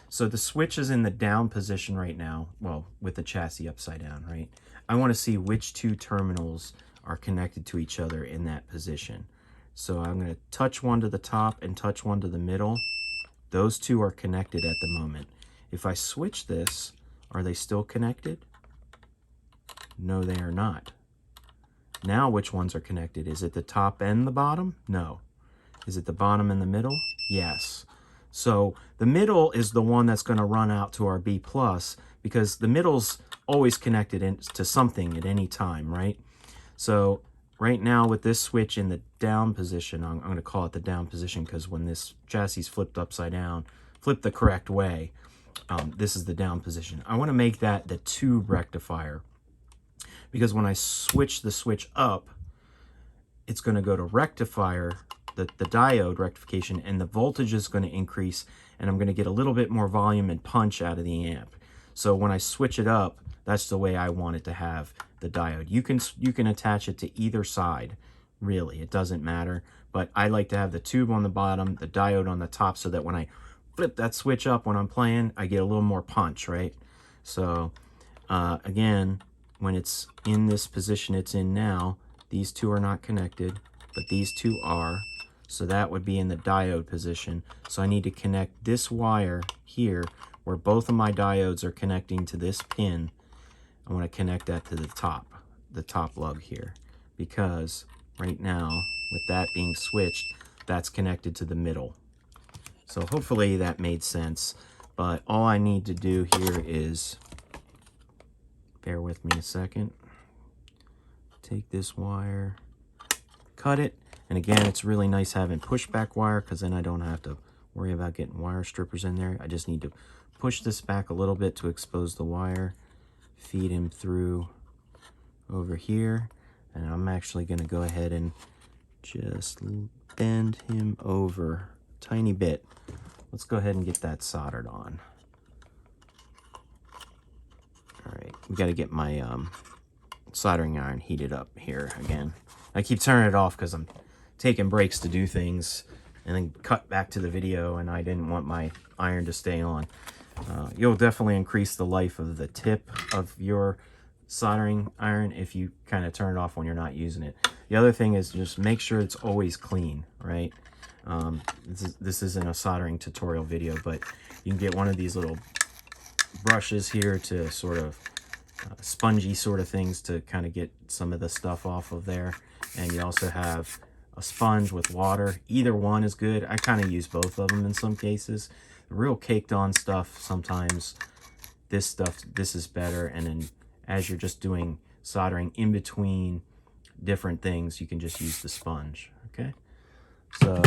So the switch is in the down position right now, well, with the chassis upside down, right? I want to see which 2 terminals are connected to each other in that position. So I'm going to touch one to the top and touch one to the middle. Those 2 are connected at the moment. If I switch this, are they still connected? No, they are not. Now which ones are connected? Is it the top and the bottom? No. Is it the bottom and the middle? Yes. So the middle is the one that's going to run out to our B+, because the middle's always connected to something at any time, right? So right now with this switch in the down position, I'm going to call it the down position because when this chassis is flipped upside down, flipped the correct way, this is the down position. I want to make that the tube rectifier, because when I switch the switch up, it's going to go to rectifier, the diode rectification, and the voltage is going to increase, and I'm going to get a little bit more volume and punch out of the amp. So when I switch it up, that's the way I want it to have the diode. You can attach it to either side, really. It doesn't matter. But I like to have the tube on the bottom, the diode on the top, so that when I flip that switch up when I'm playing, I get a little more punch, right? So again, when it's in this position it's in now, these two are not connected, but these two are. So that would be in the diode position. So I need to connect this wire here where both of my diodes are connecting to this pin. I want to connect that to the top lug here, because right now with that being switched, that's connected to the middle. So hopefully that made sense. But all I need to do here is, bear with me a second, take this wire, cut it. And again, it's really nice having pushback wire, because then I don't have to worry about getting wire strippers in there. I just need to push this back a little bit to expose the wire, feed him through over here, and I'm actually going to go ahead and just bend him over a tiny bit. Let's go ahead and get that soldered on. All right, we got to get my soldering iron heated up here again. I keep turning it off because I'm taking breaks to do things and then cut back to the video, and I didn't want my iron to stay on. You'll definitely increase the life of the tip of your soldering iron if you kind of turn it off when you're not using it. The other thing is just make sure it's always clean, right? This isn't a soldering tutorial video, but you can get one of these little brushes here to sort of spongy sort of things to kind of get some of the stuff off of there. And you also have a sponge with water. Either one is good. I kind of use both of them in some cases. The real caked on stuff, sometimes this is better. And then as you're just doing soldering in between different things, you can just use the sponge, okay? So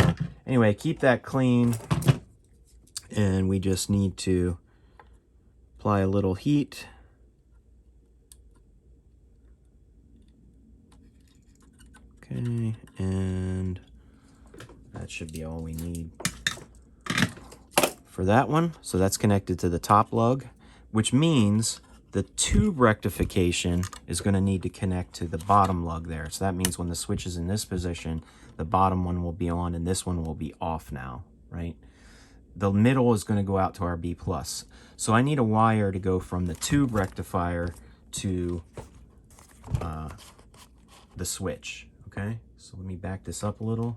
anyway, keep that clean. And we just need to apply a little heat. Okay, and that should be all we need for that one. So that's connected to the top lug, which means the tube rectification is going to need to connect to the bottom lug there. So that means when the switch is in this position, the bottom one will be on and this one will be off now, right? The middle is going to go out to our B+. So I need a wire to go from the tube rectifier to the switch. Okay, so let me back this up a little.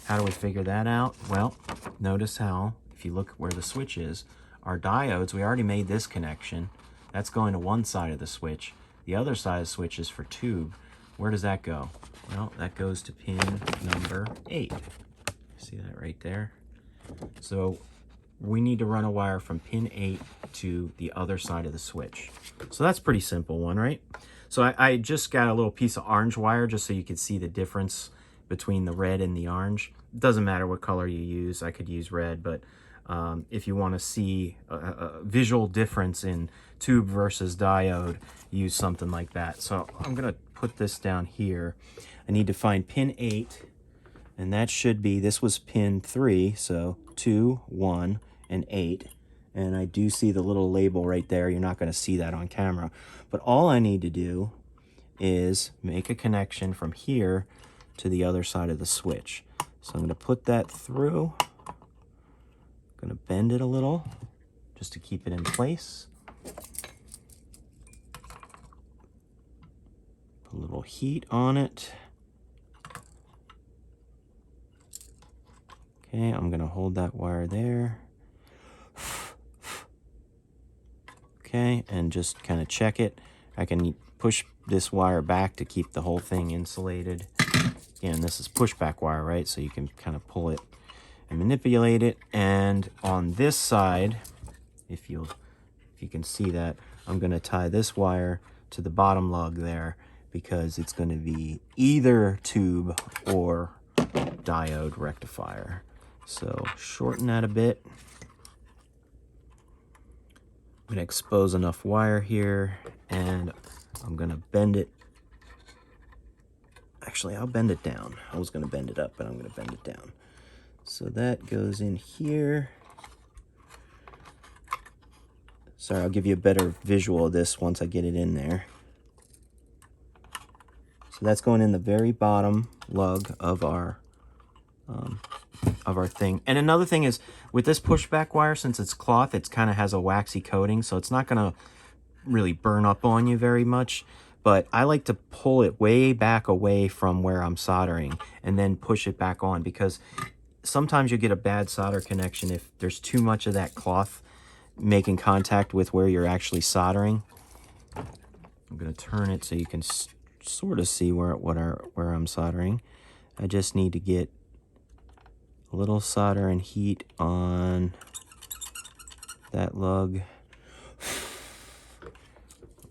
How do we figure that out? Well, notice how, if you look where the switch is, our diodes, we already made this connection. That's going to one side of the switch. The other side of the switch is for tube. Where does that go? Well, that goes to pin number 8. See that right there? So we need to run a wire from pin 8 to the other side of the switch. So that's a pretty simple one, right? So I just got a little piece of orange wire just so you could see the difference between the red and the orange. It doesn't matter what color you use. I could use red, but if you want to see a visual difference in tube versus diode, use something like that. So I'm going to put this down here. I need to find pin 8, and that should be, this was pin 3, so 2, 1, and 8. And I do see the little label right there. You're not going to see that on camera. But all I need to do is make a connection from here to the other side of the switch. So I'm going to put that through. I'm going to bend it a little just to keep it in place. Put a little heat on it. Okay, I'm going to hold that wire there. Okay, and just kind of check it. I can push this wire back to keep the whole thing insulated. Again, this is pushback wire, right? So you can kind of pull it and manipulate it. And on this side, if you can see that, I'm going to tie this wire to the bottom lug there because it's going to be either tube or diode rectifier. So shorten that a bit. I'm going to expose enough wire here, and I'm going to bend it. Actually, I'll bend it down. I was going to bend it up, but I'm going to bend it down. So that goes in here. Sorry, I'll give you a better visual of this once I get it in there. So that's going in the very bottom lug of our thing. And another thing is, with this pushback wire, since it's cloth, it kind of has a waxy coating, so it's not going to really burn up on you very much. But I like to pull it way back away from where I'm soldering and then push it back on, because sometimes you get a bad solder connection if there's too much of that cloth making contact with where you're actually soldering. I'm going to turn it so you can sort of see where I'm soldering. I just need to get a little solder and heat on that lug.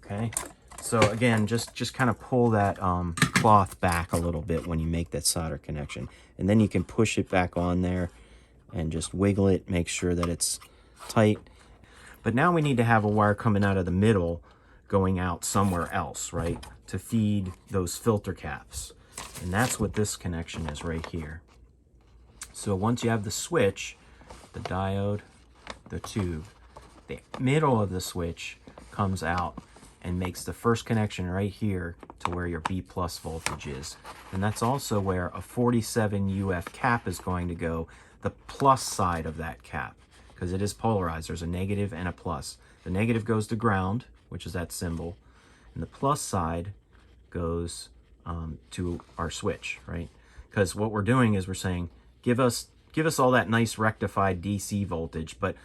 Okay, so again, just kind of pull that cloth back a little bit when you make that solder connection, and then you can push it back on there and just wiggle it, make sure that it's tight. But now we need to have a wire coming out of the middle going out somewhere else, right, to feed those filter caps. And that's what this connection is right here. So once you have the switch, the diode, the tube, the middle of the switch comes out and makes the first connection right here to where your B+ voltage is. And that's also where a 47 UF cap is going to go, the plus side of that cap, because it is polarized. There's a negative and a plus. The negative goes to ground, which is that symbol, and the plus side goes to our switch, right? Because what we're doing is we're saying, give us all that nice rectified DC voltage, but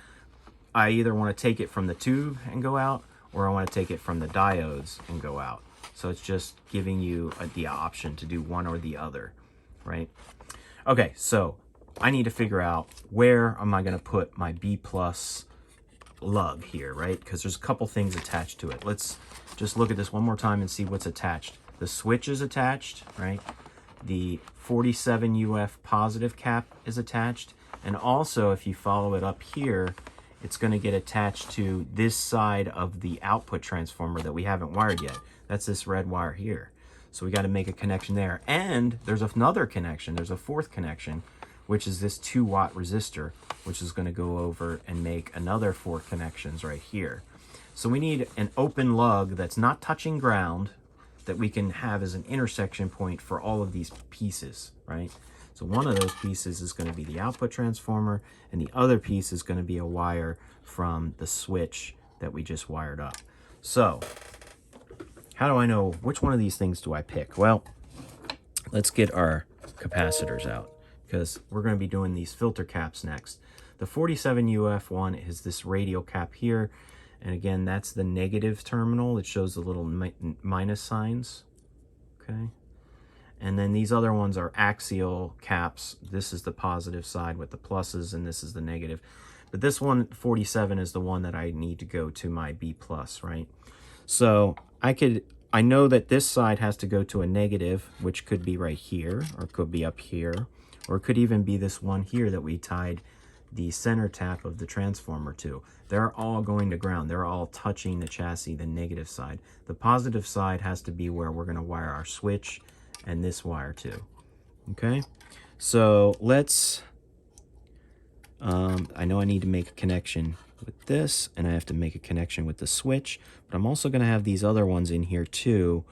I either want to take it from the tube and go out, or I want to take it from the diodes and go out. So it's just giving you the option to do one or the other, right? Okay, so I need to figure out where am I going to put my B+ lug here, right? Because there's a couple things attached to it. Let's just look at this one more time and see what's attached. The switch is attached, right? The 47 UF positive cap is attached. And also, if you follow it up here, it's going to get attached to this side of the output transformer that we haven't wired yet. That's this red wire here. So we got to make a connection there. And there's another connection. There's a fourth connection, which is this 2-watt resistor, which is going to go over and make another 4 connections right here. So we need an open lug that's not touching ground, that we can have as an intersection point for all of these pieces, right? So one of those pieces is going to be the output transformer, and the other piece is going to be a wire from the switch that we just wired up. So how do I know which one of these things do I pick? Well, let's get our capacitors out, because we're going to be doing these filter caps next. The 47 UF one is this radial cap here, and again, that's the negative terminal. It shows the little minus signs, okay? And then these other ones are axial caps. This is the positive side with the pluses, and this is the negative. But this one, 47, is the one that I need to go to my B+, right? So I know that this side has to go to a negative, which could be right here, or it could be up here, or it could even be this one here that we tied the center tap of the transformer to. They're all going to ground. They're all touching the chassis, the negative side. The positive side has to be where we're going to wire our switch and this wire too. Okay, so let's, I know I need to make a connection with this, and I have to make a connection with the switch, but I'm also going to have these other ones in here too,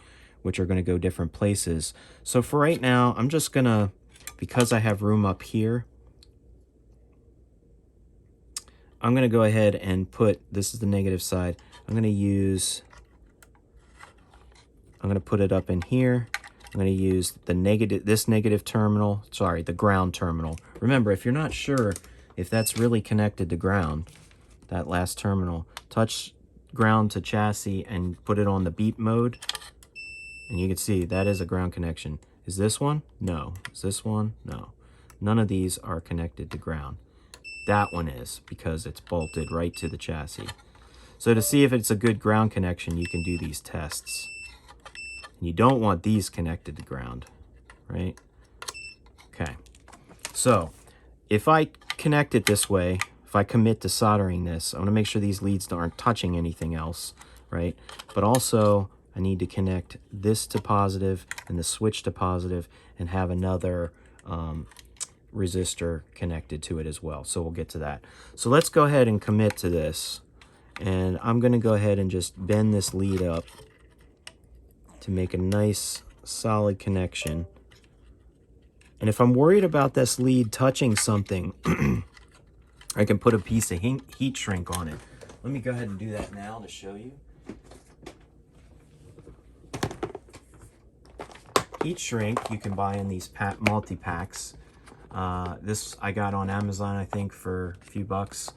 which are going to go different places. So for right now, I'm just going to, because I have room up here, I'm going to go ahead and put, this is the negative side, I'm going to put it up in here. I'm going to use the this negative terminal, sorry, the ground terminal. Remember, if you're not sure if that's really connected to ground, that last terminal, touch ground to chassis and put it on the beep mode, and you can see that is a ground connection. Is this one? No. Is this one? No. None of these are connected to ground. That one is, because it's bolted right to the chassis. So to see if it's a good ground connection, you can do these tests. And you don't want these connected to ground, right? Okay. So if I connect it this way, if I commit to soldering this, I want to make sure these leads aren't touching anything else, right? But also, I need to connect this to positive and the switch to positive and have another resistor connected to it as well. So we'll get to that. So let's go ahead and commit to this. And I'm going to go ahead and just bend this lead up to make a nice solid connection. And if I'm worried about this lead touching something, I can put a piece of heat shrink on it. Let me go ahead and do that now to show you. Heat shrink you can buy in these multi-packs. This I got on Amazon, I think, for a few bucks.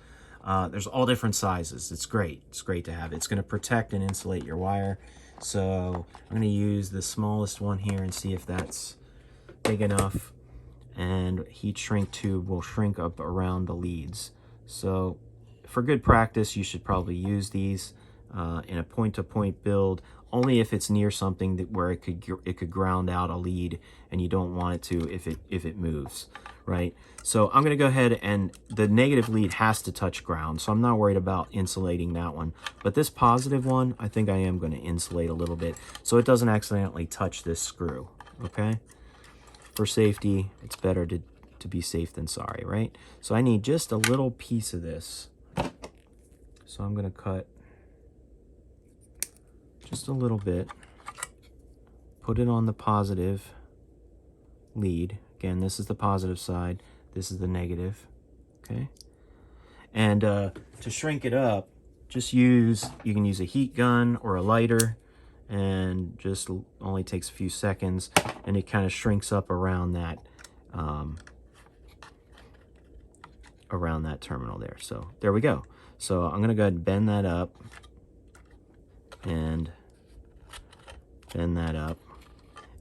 There's all different sizes. It's great. It's great to have. It's going to protect and insulate your wire. So I'm going to use the smallest one here and see if that's big enough. And heat shrink tube will shrink up around the leads. So for good practice, you should probably use these in a point-to-point build, only if it's near something that where it could ground out a lead and you don't want it to if it moves, right? So I'm going to go ahead, and the negative lead has to touch ground, so I'm not worried about insulating that one. But this positive one, I think I am going to insulate a little bit so it doesn't accidentally touch this screw, okay? For safety, it's better to be safe than sorry, right? So I need just a little piece of this. So I'm going to cut just a little bit, put it on the positive lead. Again, this is the positive side, this is the negative, okay? And to shrink it up, you can use a heat gun or a lighter, and just only takes a few seconds, and it kind of shrinks up around that terminal there. So there we go. So I'm gonna go ahead and bend that up, and bend that up.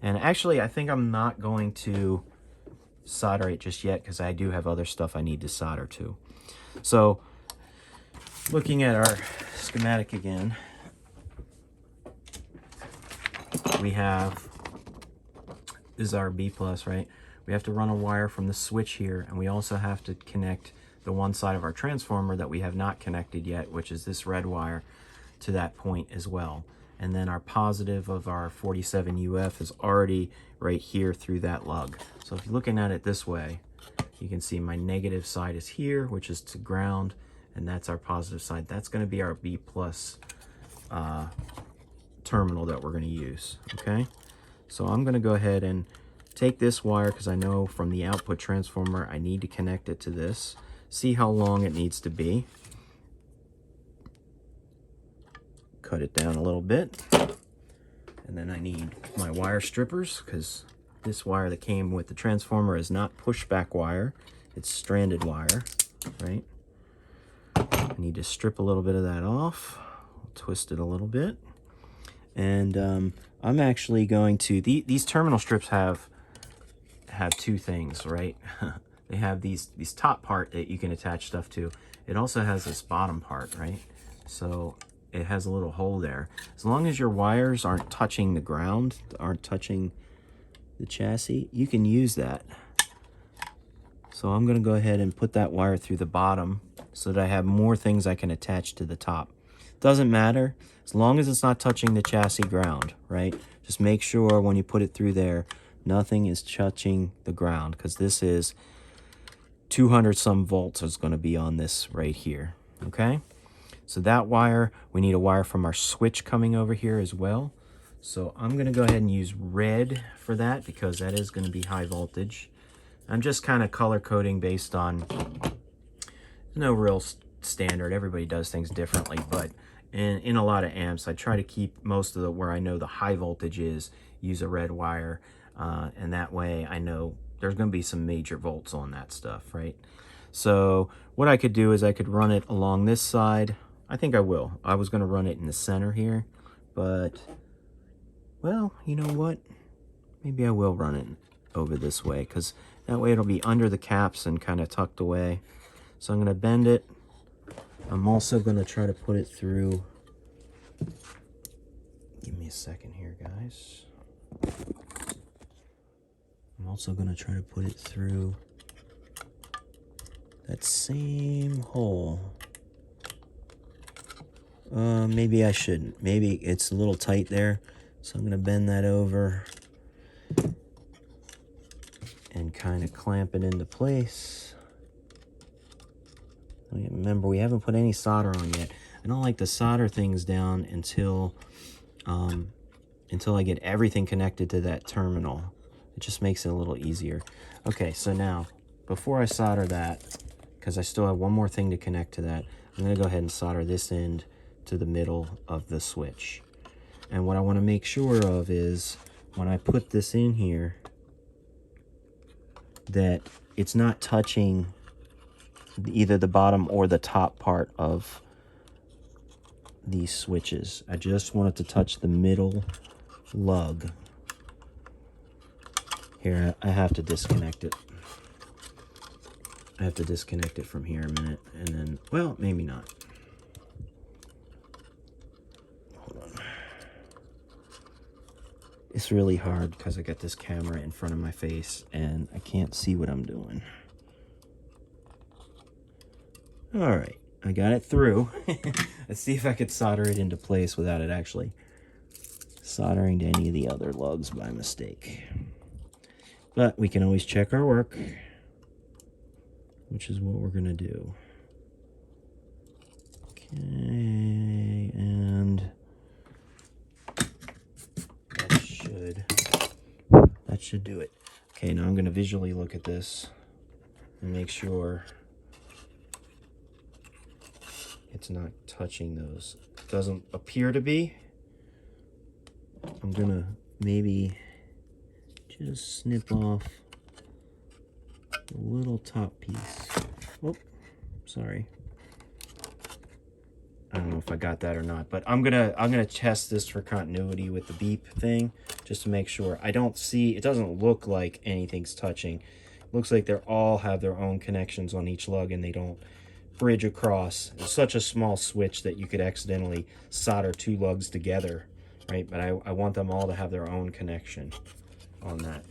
And actually, I think I'm not going to solder it just yet because I do have other stuff I need to solder to. So looking at our schematic again, we have, this is our B plus, right? We have to run a wire from the switch here, and we also have to connect the one side of our transformer that we have not connected yet, which is this red wire, to that point as well. And then our positive of our 47 UF is already right here through that lug. So if you're looking at it this way, you can see my negative side is here, which is to ground, and that's our positive side. That's going to be our B plus terminal that we're going to use, okay? So I'm going to go ahead and take this wire, because I know from the output transformer I need to connect it to this. See how long it needs to be. Cut it down a little bit, and then I need my wire strippers, because this wire that came with the transformer is not pushback wire, it's stranded wire, right? I need to strip a little bit of that off, twist it a little bit, and I'm actually going to, these terminal strips have two things, right? They have these top part that you can attach stuff to. It also has this bottom part, right? So it has a little hole there. As long as your wires aren't touching the ground, aren't touching the chassis, you can use that. So I'm going to go ahead and put that wire through the bottom so that I have more things I can attach to the top. Doesn't matter, as long as it's not touching the chassis ground, right? Just make sure when you put it through there, nothing is touching the ground, because this is 200 some volts is going to be on this right here, okay? So that wire, we need a wire from our switch coming over here as well. So I'm going to go ahead and use red for that, because that is going to be high voltage. I'm just kind of color coding based on, no real standard, everybody does things differently, but in a lot of amps I try to keep most of the, where I know the high voltage is, use a red wire, and that way I know there's going to be some major volts on that stuff, right? So what I could do is I could run it along this side. I think I will. I was going to run it in the center here, but, well, you know what? Maybe I will run it over this way, because that way it'll be under the caps and kind of tucked away. So I'm going to bend it. I'm also going to try to put it through. Give me a second here, guys. I'm also going to try to put it through that same hole. Maybe I shouldn't. Maybe it's a little tight there. So I'm going to bend that over and kind of clamp it into place. Remember, we haven't put any solder on yet. I don't like to solder things down until until I get everything connected to that terminal. It just makes it a little easier. Okay, so now, before I solder that, because I still have one more thing to connect to that, I'm going to go ahead and solder this end to the middle of the switch. And what I want to make sure of is, when I put this in here, that it's not touching either the bottom or the top part of these switches. I just want it to touch the middle lug. Here, I have to disconnect it. I have to disconnect it from here a minute, and then, well, maybe not. Hold on. It's really hard because I got this camera in front of my face and I can't see what I'm doing. All right, I got it through. Let's see if I could solder it into place without it actually soldering to any of the other lugs by mistake. But we can always check our work, which is what we're gonna do. Okay, and that should do it. Okay, now I'm gonna visually look at this and make sure it's not touching those. It doesn't appear to be. I'm gonna maybe just snip off the little top piece. Oh, sorry. I don't know if I got that or not, but I'm gonna test this for continuity with the beep thing, just to make sure. I don't see, it doesn't look like anything's touching. It looks like they all have their own connections on each lug and they don't bridge across. It's such a small switch that you could accidentally solder two lugs together, right? But I want them all to have their own connection on that.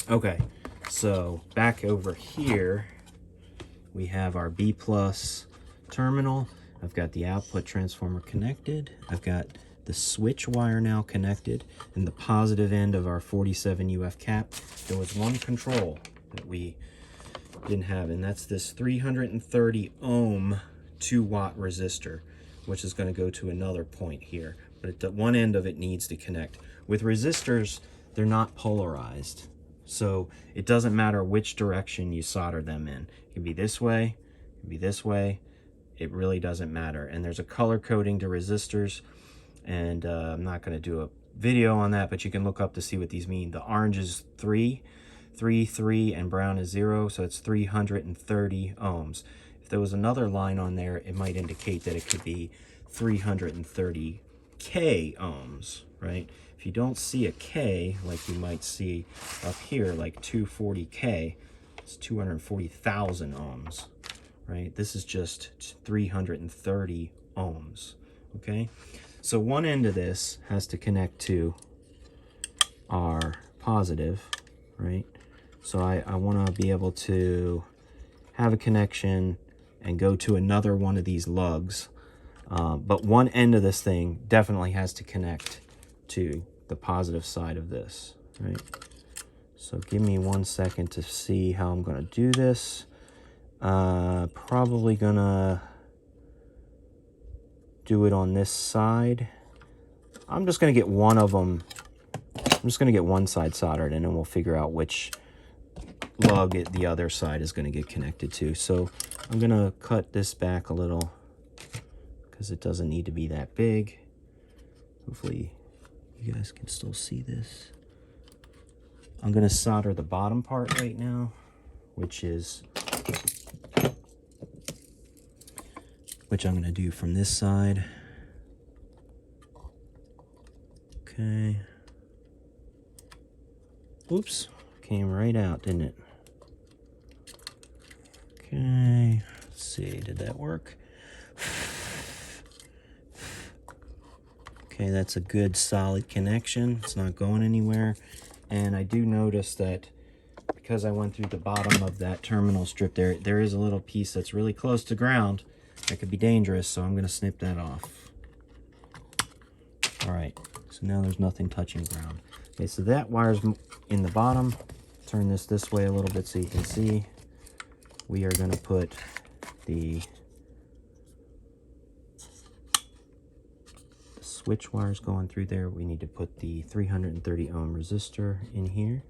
Okay, so back over here, we have our B+ terminal. I've got the output transformer connected. I've got the switch wire now connected, and the positive end of our 47 UF cap. There was one control that we didn't have, and that's this 330 ohm 2 watt resistor, which is going to go to another point here. But at one end of it needs to connect. With resistors, they're not polarized, so it doesn't matter which direction you solder them in. It can be this way, it can be this way. It really doesn't matter. And there's a color coding to resistors, and I'm not going to do a video on that, but you can look up to see what these mean. The orange is 3, and brown is 0, so it's 330 ohms. If there was another line on there, it might indicate that it could be 330 K ohms, right? If you don't see a K, like you might see up here, like 240K, it's 240,000 ohms. Right? This is just 330 ohms, okay? So one end of this has to connect to our positive, right? So I want to be able to have a connection and go to another one of these lugs, but one end of this thing definitely has to connect to the positive side of this, right? So give me 1 second to see how I'm going to do this. Probably gonna do it on this side. I'm just gonna get one of them. I'm just gonna get one side soldered, and then we'll figure out which lug the other side is gonna get connected to. So I'm gonna cut this back a little because it doesn't need to be that big. Hopefully you guys can still see this. I'm gonna solder the bottom part right now, which I'm going to do from this side. Okay. Oops, came right out, didn't it? Okay, let's see, did that work? Okay, that's a good solid connection. It's not going anywhere. And I do notice that because I went through the bottom of that terminal strip there is a little piece that's really close to ground. That could be dangerous, so I'm going to snip that off. All right, so now there's nothing touching ground. Okay, so that wire's in the bottom. Turn this way a little bit so you can see. We are going to put the switch wires going through there. We need to put the 330 ohm resistor in here.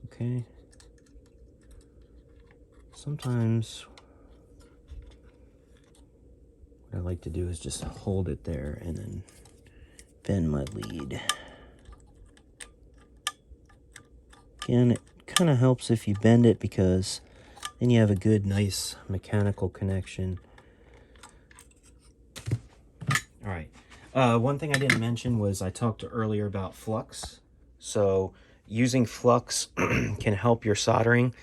Okay. Sometimes what I like to do is just hold it there and then bend my lead. Again, it kind of helps if you bend it because then you have a good, nice mechanical connection. All right. One thing I didn't mention was I talked earlier about flux. So using flux can help your soldering.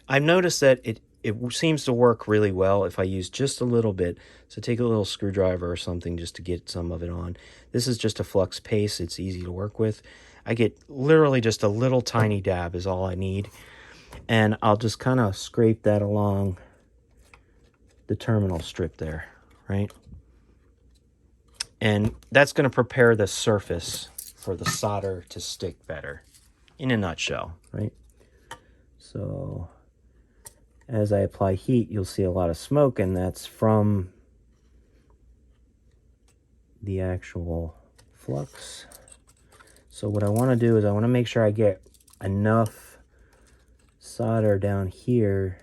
I've noticed that it seems to work really well if I use just a little bit. So take a little screwdriver or something just to get some of it on. This is just a flux paste. It's easy to work with. I get literally just a little tiny dab is all I need. And I'll just kind of scrape that along the terminal strip there, right? And that's going to prepare the surface for the solder to stick better, in a nutshell, right? So as I apply heat, you'll see a lot of smoke, and that's from the actual flux. So what I want to do is I want to make sure I get enough solder down here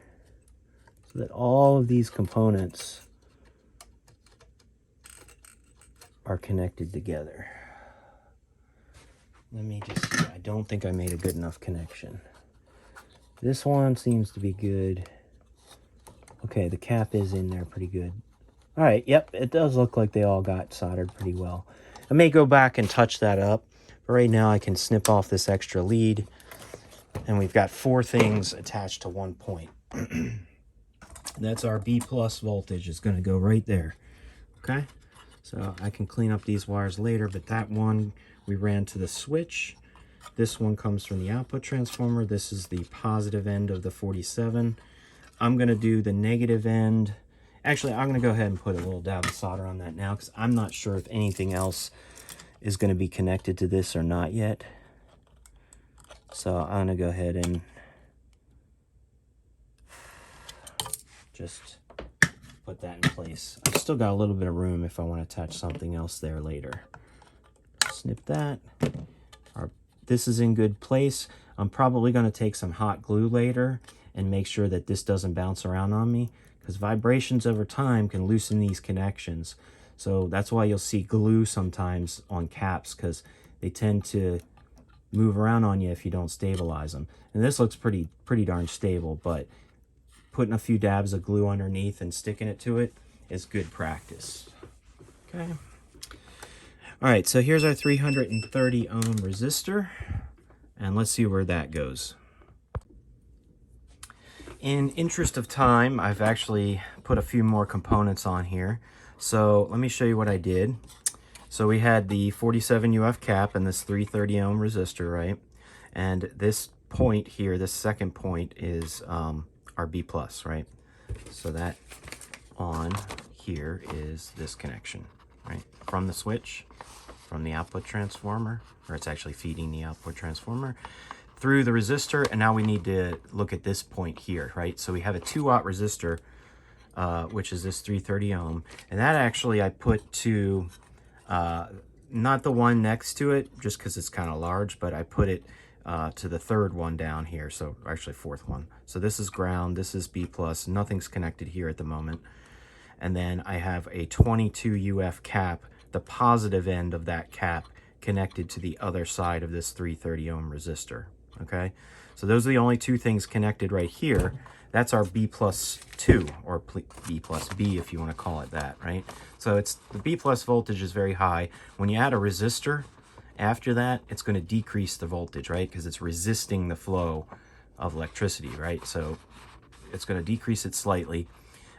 so that all of these components are connected together. Let me just see. I don't think I made a good enough connection. This one seems to be good. Okay, the cap is in there pretty good. All right, yep, it does look like they all got soldered pretty well. I may go back and touch that up, but right now I can snip off this extra lead, and we've got 4 things attached to one point. That's our B+ voltage is going to go right there, okay? So I can clean up these wires later, but that one we ran to the switch. This one comes from the output transformer. This is the positive end of the 47. I'm going to do the negative end. Actually, I'm going to go ahead and put a little dab of solder on that now because I'm not sure if anything else is going to be connected to this or not yet. So I'm going to go ahead and just put that in place. I've still got a little bit of room if I want to attach something else there later. Snip that. This is in good place. I'm probably going to take some hot glue later and make sure that this doesn't bounce around on me, because vibrations over time can loosen these connections. So that's why you'll see glue sometimes on caps, because they tend to move around on you if you don't stabilize them. And this looks pretty darn stable, but putting a few dabs of glue underneath and sticking it to it is good practice. Okay. All right, so here's our 330 ohm resistor, and let's see where that goes. In interest of time, I've actually put a few more components on here. So let me show you what I did. So we had the 47 UF cap and this 330 ohm resistor, right? And this point here, this second point is our B+, right? So that on here is this connection, right? From the switch, from the output transformer, or it's actually feeding the output transformer, through the resistor, and now we need to look at this point here, right? So we have a 2-watt resistor, which is this 330 ohm, and that actually I put to, not the one next to it, just because it's kind of large, but I put it to the 3rd one down here, so actually 4th one. So this is ground, this is B+, nothing's connected here at the moment. And then I have a 22 UF cap, the positive end of that cap connected to the other side of this 330 ohm resistor, okay? So those are the only 2 things connected right here. That's our B+2, or B+B if you want to call it that, right? So it's the B+ voltage is very high. When you add a resistor after that, it's going to decrease the voltage, right? Because it's resisting the flow of electricity, right? So it's going to decrease it slightly.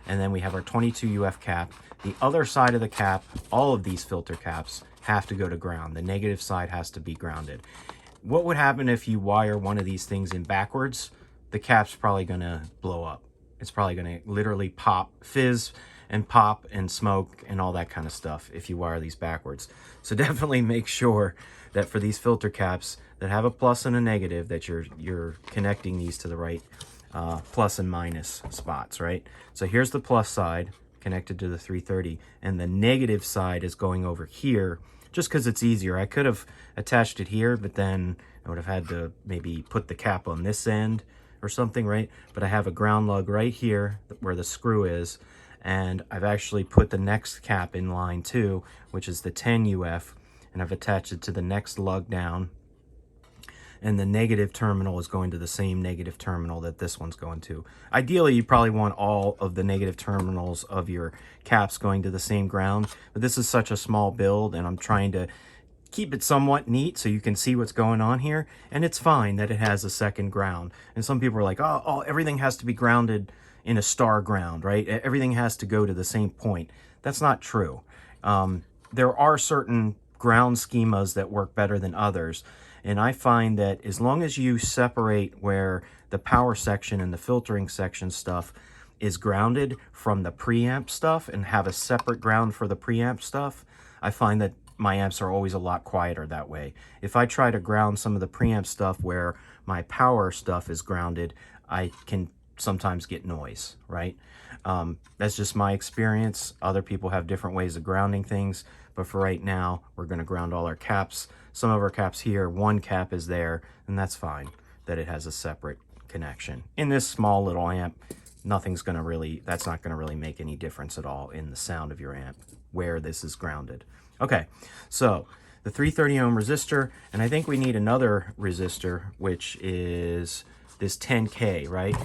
And then we have our 22 UF cap. The other side of the cap, all of these filter caps have to go to ground. The negative side has to be grounded. What would happen if you wire one of these things in backwards? The cap's probably gonna blow up. It's probably gonna literally pop, fizz and pop and smoke and all that kind of stuff if you wire these backwards. So definitely make sure that for these filter caps that have a plus and a negative, that you're connecting these to the right plus and minus spots, right? So here's the plus side, connected to the 330, and the negative side is going over here just because it's easier. I could have attached it here, but then I would have had to maybe put the cap on this end or something, right? But I have a ground lug right here where the screw is, and I've actually put the next cap in line too, which is the 10 UF, and I've attached it to the next lug down. And the negative terminal is going to the same negative terminal that this one's going to. Ideally, you probably want all of the negative terminals of your caps going to the same ground, but this is such a small build, and I'm trying to keep it somewhat neat so you can see what's going on here, and it's fine that it has a second ground. And some people are like, oh, everything has to be grounded in a star ground, right? Everything has to go to the same point. That's not true. There are certain ground schemas that work better than others. And I find that as long as you separate where the power section and the filtering section stuff is grounded from the preamp stuff and have a separate ground for the preamp stuff, I find that my amps are always a lot quieter that way. If I try to ground some of the preamp stuff where my power stuff is grounded, I can sometimes get noise, right? That's just my experience. Other people have different ways of grounding things, but for right now, we're going to ground all our caps. Some of our caps here, one cap is there, and that's fine that it has a separate connection. In this small little amp, that's not going to really make any difference at all in the sound of your amp where this is grounded. Okay, so the 330 ohm resistor, and I think we need another resistor, which is this 10K, right?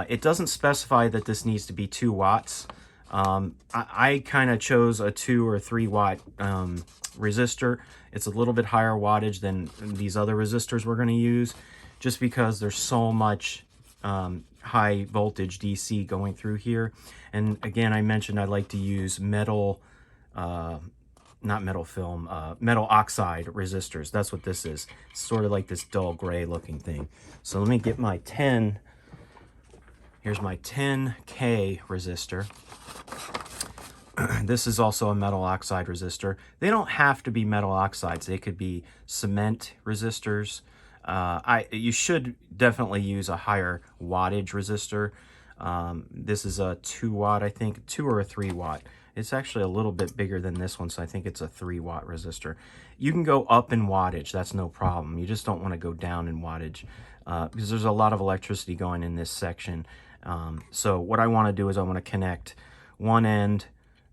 It doesn't specify that this needs to be 2 watts. I kind of chose a 2 or 3 watt resistor. It's a little bit higher wattage than these other resistors we're going to use, just because there's so much high voltage DC going through here. And again, I mentioned I like to use metal, not metal film, metal oxide resistors. That's what this is. It's sort of like this dull gray looking thing. So let me get my 10. Here's my 10K resistor. This is also a metal oxide resistor. They don't have to be metal oxides. They could be cement resistors. You should definitely use a higher wattage resistor. This is a 2 watt, I think, 2 or a 3 watt. It's actually a little bit bigger than this one, so I think it's a 3 watt resistor. You can go up in wattage, that's no problem. You just don't want to go down in wattage because there's a lot of electricity going in this section. So what I want to do is I want to connect one end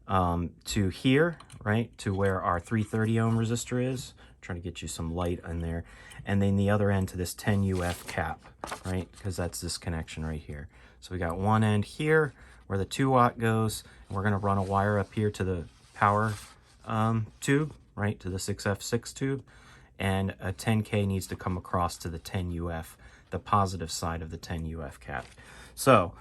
to here, right, to where our 330 ohm resistor is. I'm trying to get you some light in there. And then the other end to this 10 UF cap, right, because that's this connection right here. So we got one end here where the 2 watt goes, and we're going to run a wire up here to the power tube, right, to the 6F6 tube, and a 10K needs to come across to the 10 UF, the positive side of the 10 UF cap. So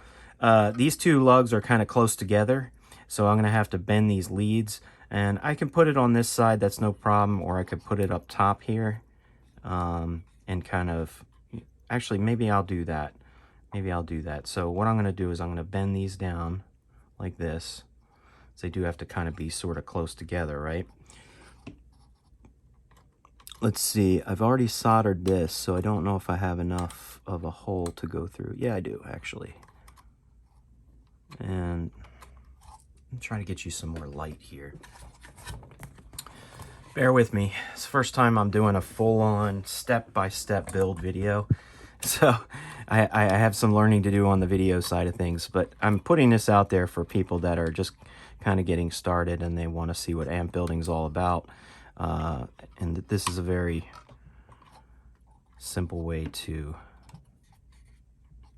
these two lugs are kind of close together, so I'm going to have to bend these leads, and I can put it on this side, that's no problem, or I could put it up top here, and kind of, actually, maybe I'll do that. So what I'm going to do is I'm going to bend these down like this. So they do have to kind of be sort of close together, right? Let's see, I've already soldered this, so I don't know if I have enough of a hole to go through. Yeah, I do, actually. And I'm trying to get you some more light here. Bear with me. It's the first time I'm doing a full-on step-by-step build video. So I have some learning to do on the video side of things, but I'm putting this out there for people that are just kind of getting started and they want to see what amp building is all about. And this is a very simple way to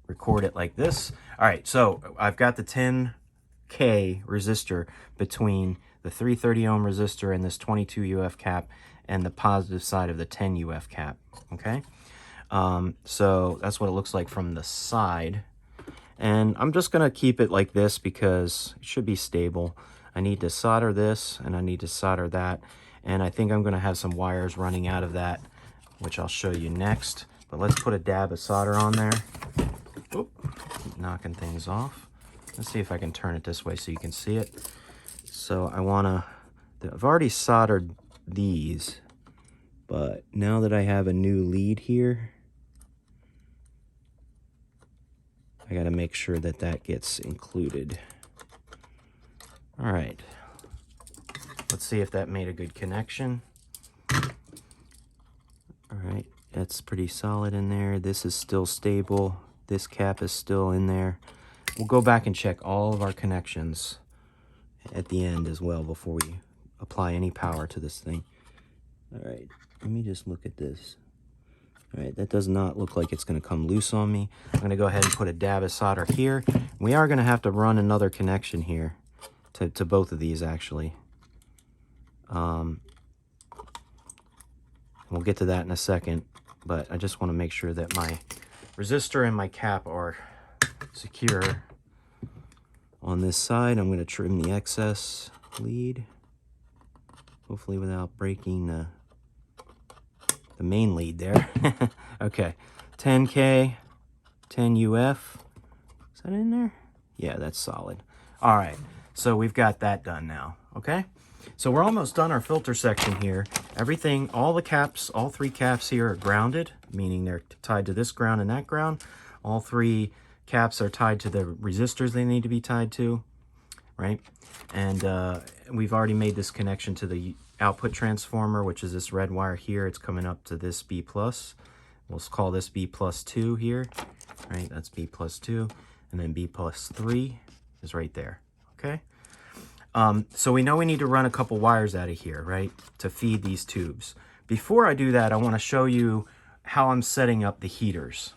record it like this. All right, so I've got the 10K resistor between the 330 ohm resistor and this 22 UF cap and the positive side of the 10 UF cap, okay? So that's what it looks like from the side. And I'm just going to keep it like this because it should be stable. I need to solder this and I need to solder that. And I think I'm going to have some wires running out of that, which I'll show you next. But let's put a dab of solder on there. Oop, keep knocking things off. Let's see if I can turn it this way so you can see it. So I've already soldered these, but now that I have a new lead here, I got to make sure that that gets included. All right. Let's see if that made a good connection. All right, that's pretty solid in there. This is still stable. This cap is still in there. We'll go back and check all of our connections at the end as well before we apply any power to this thing. All right, let me just look at this. All right, that does not look like it's going to come loose on me. I'm going to go ahead and put a dab of solder here. We are going to have to run another connection here to both of these, actually. We'll get to that in a second, but I just want to make sure that my resistor and my cap are secure. On this side, I'm going to trim the excess lead, hopefully without breaking the main lead there. Okay, 10K, 10 UF. Is that in there? Yeah, that's solid. All right, so we've got that done now, okay? So we're almost done our filter section here. Everything, all the caps, all three caps here are grounded, meaning they're tied to this ground and that ground. All three caps are tied to the resistors they need to be tied to, right? And we've already made this connection to the output transformer, which is this red wire here. It's coming up to this B+. We'll call this B+2 here, right? That's B+2. And then B+3 is right there, okay? So we know we need to run a couple wires out of here, right, to feed these tubes. Before I do that, I want to show you how I'm setting up the heaters,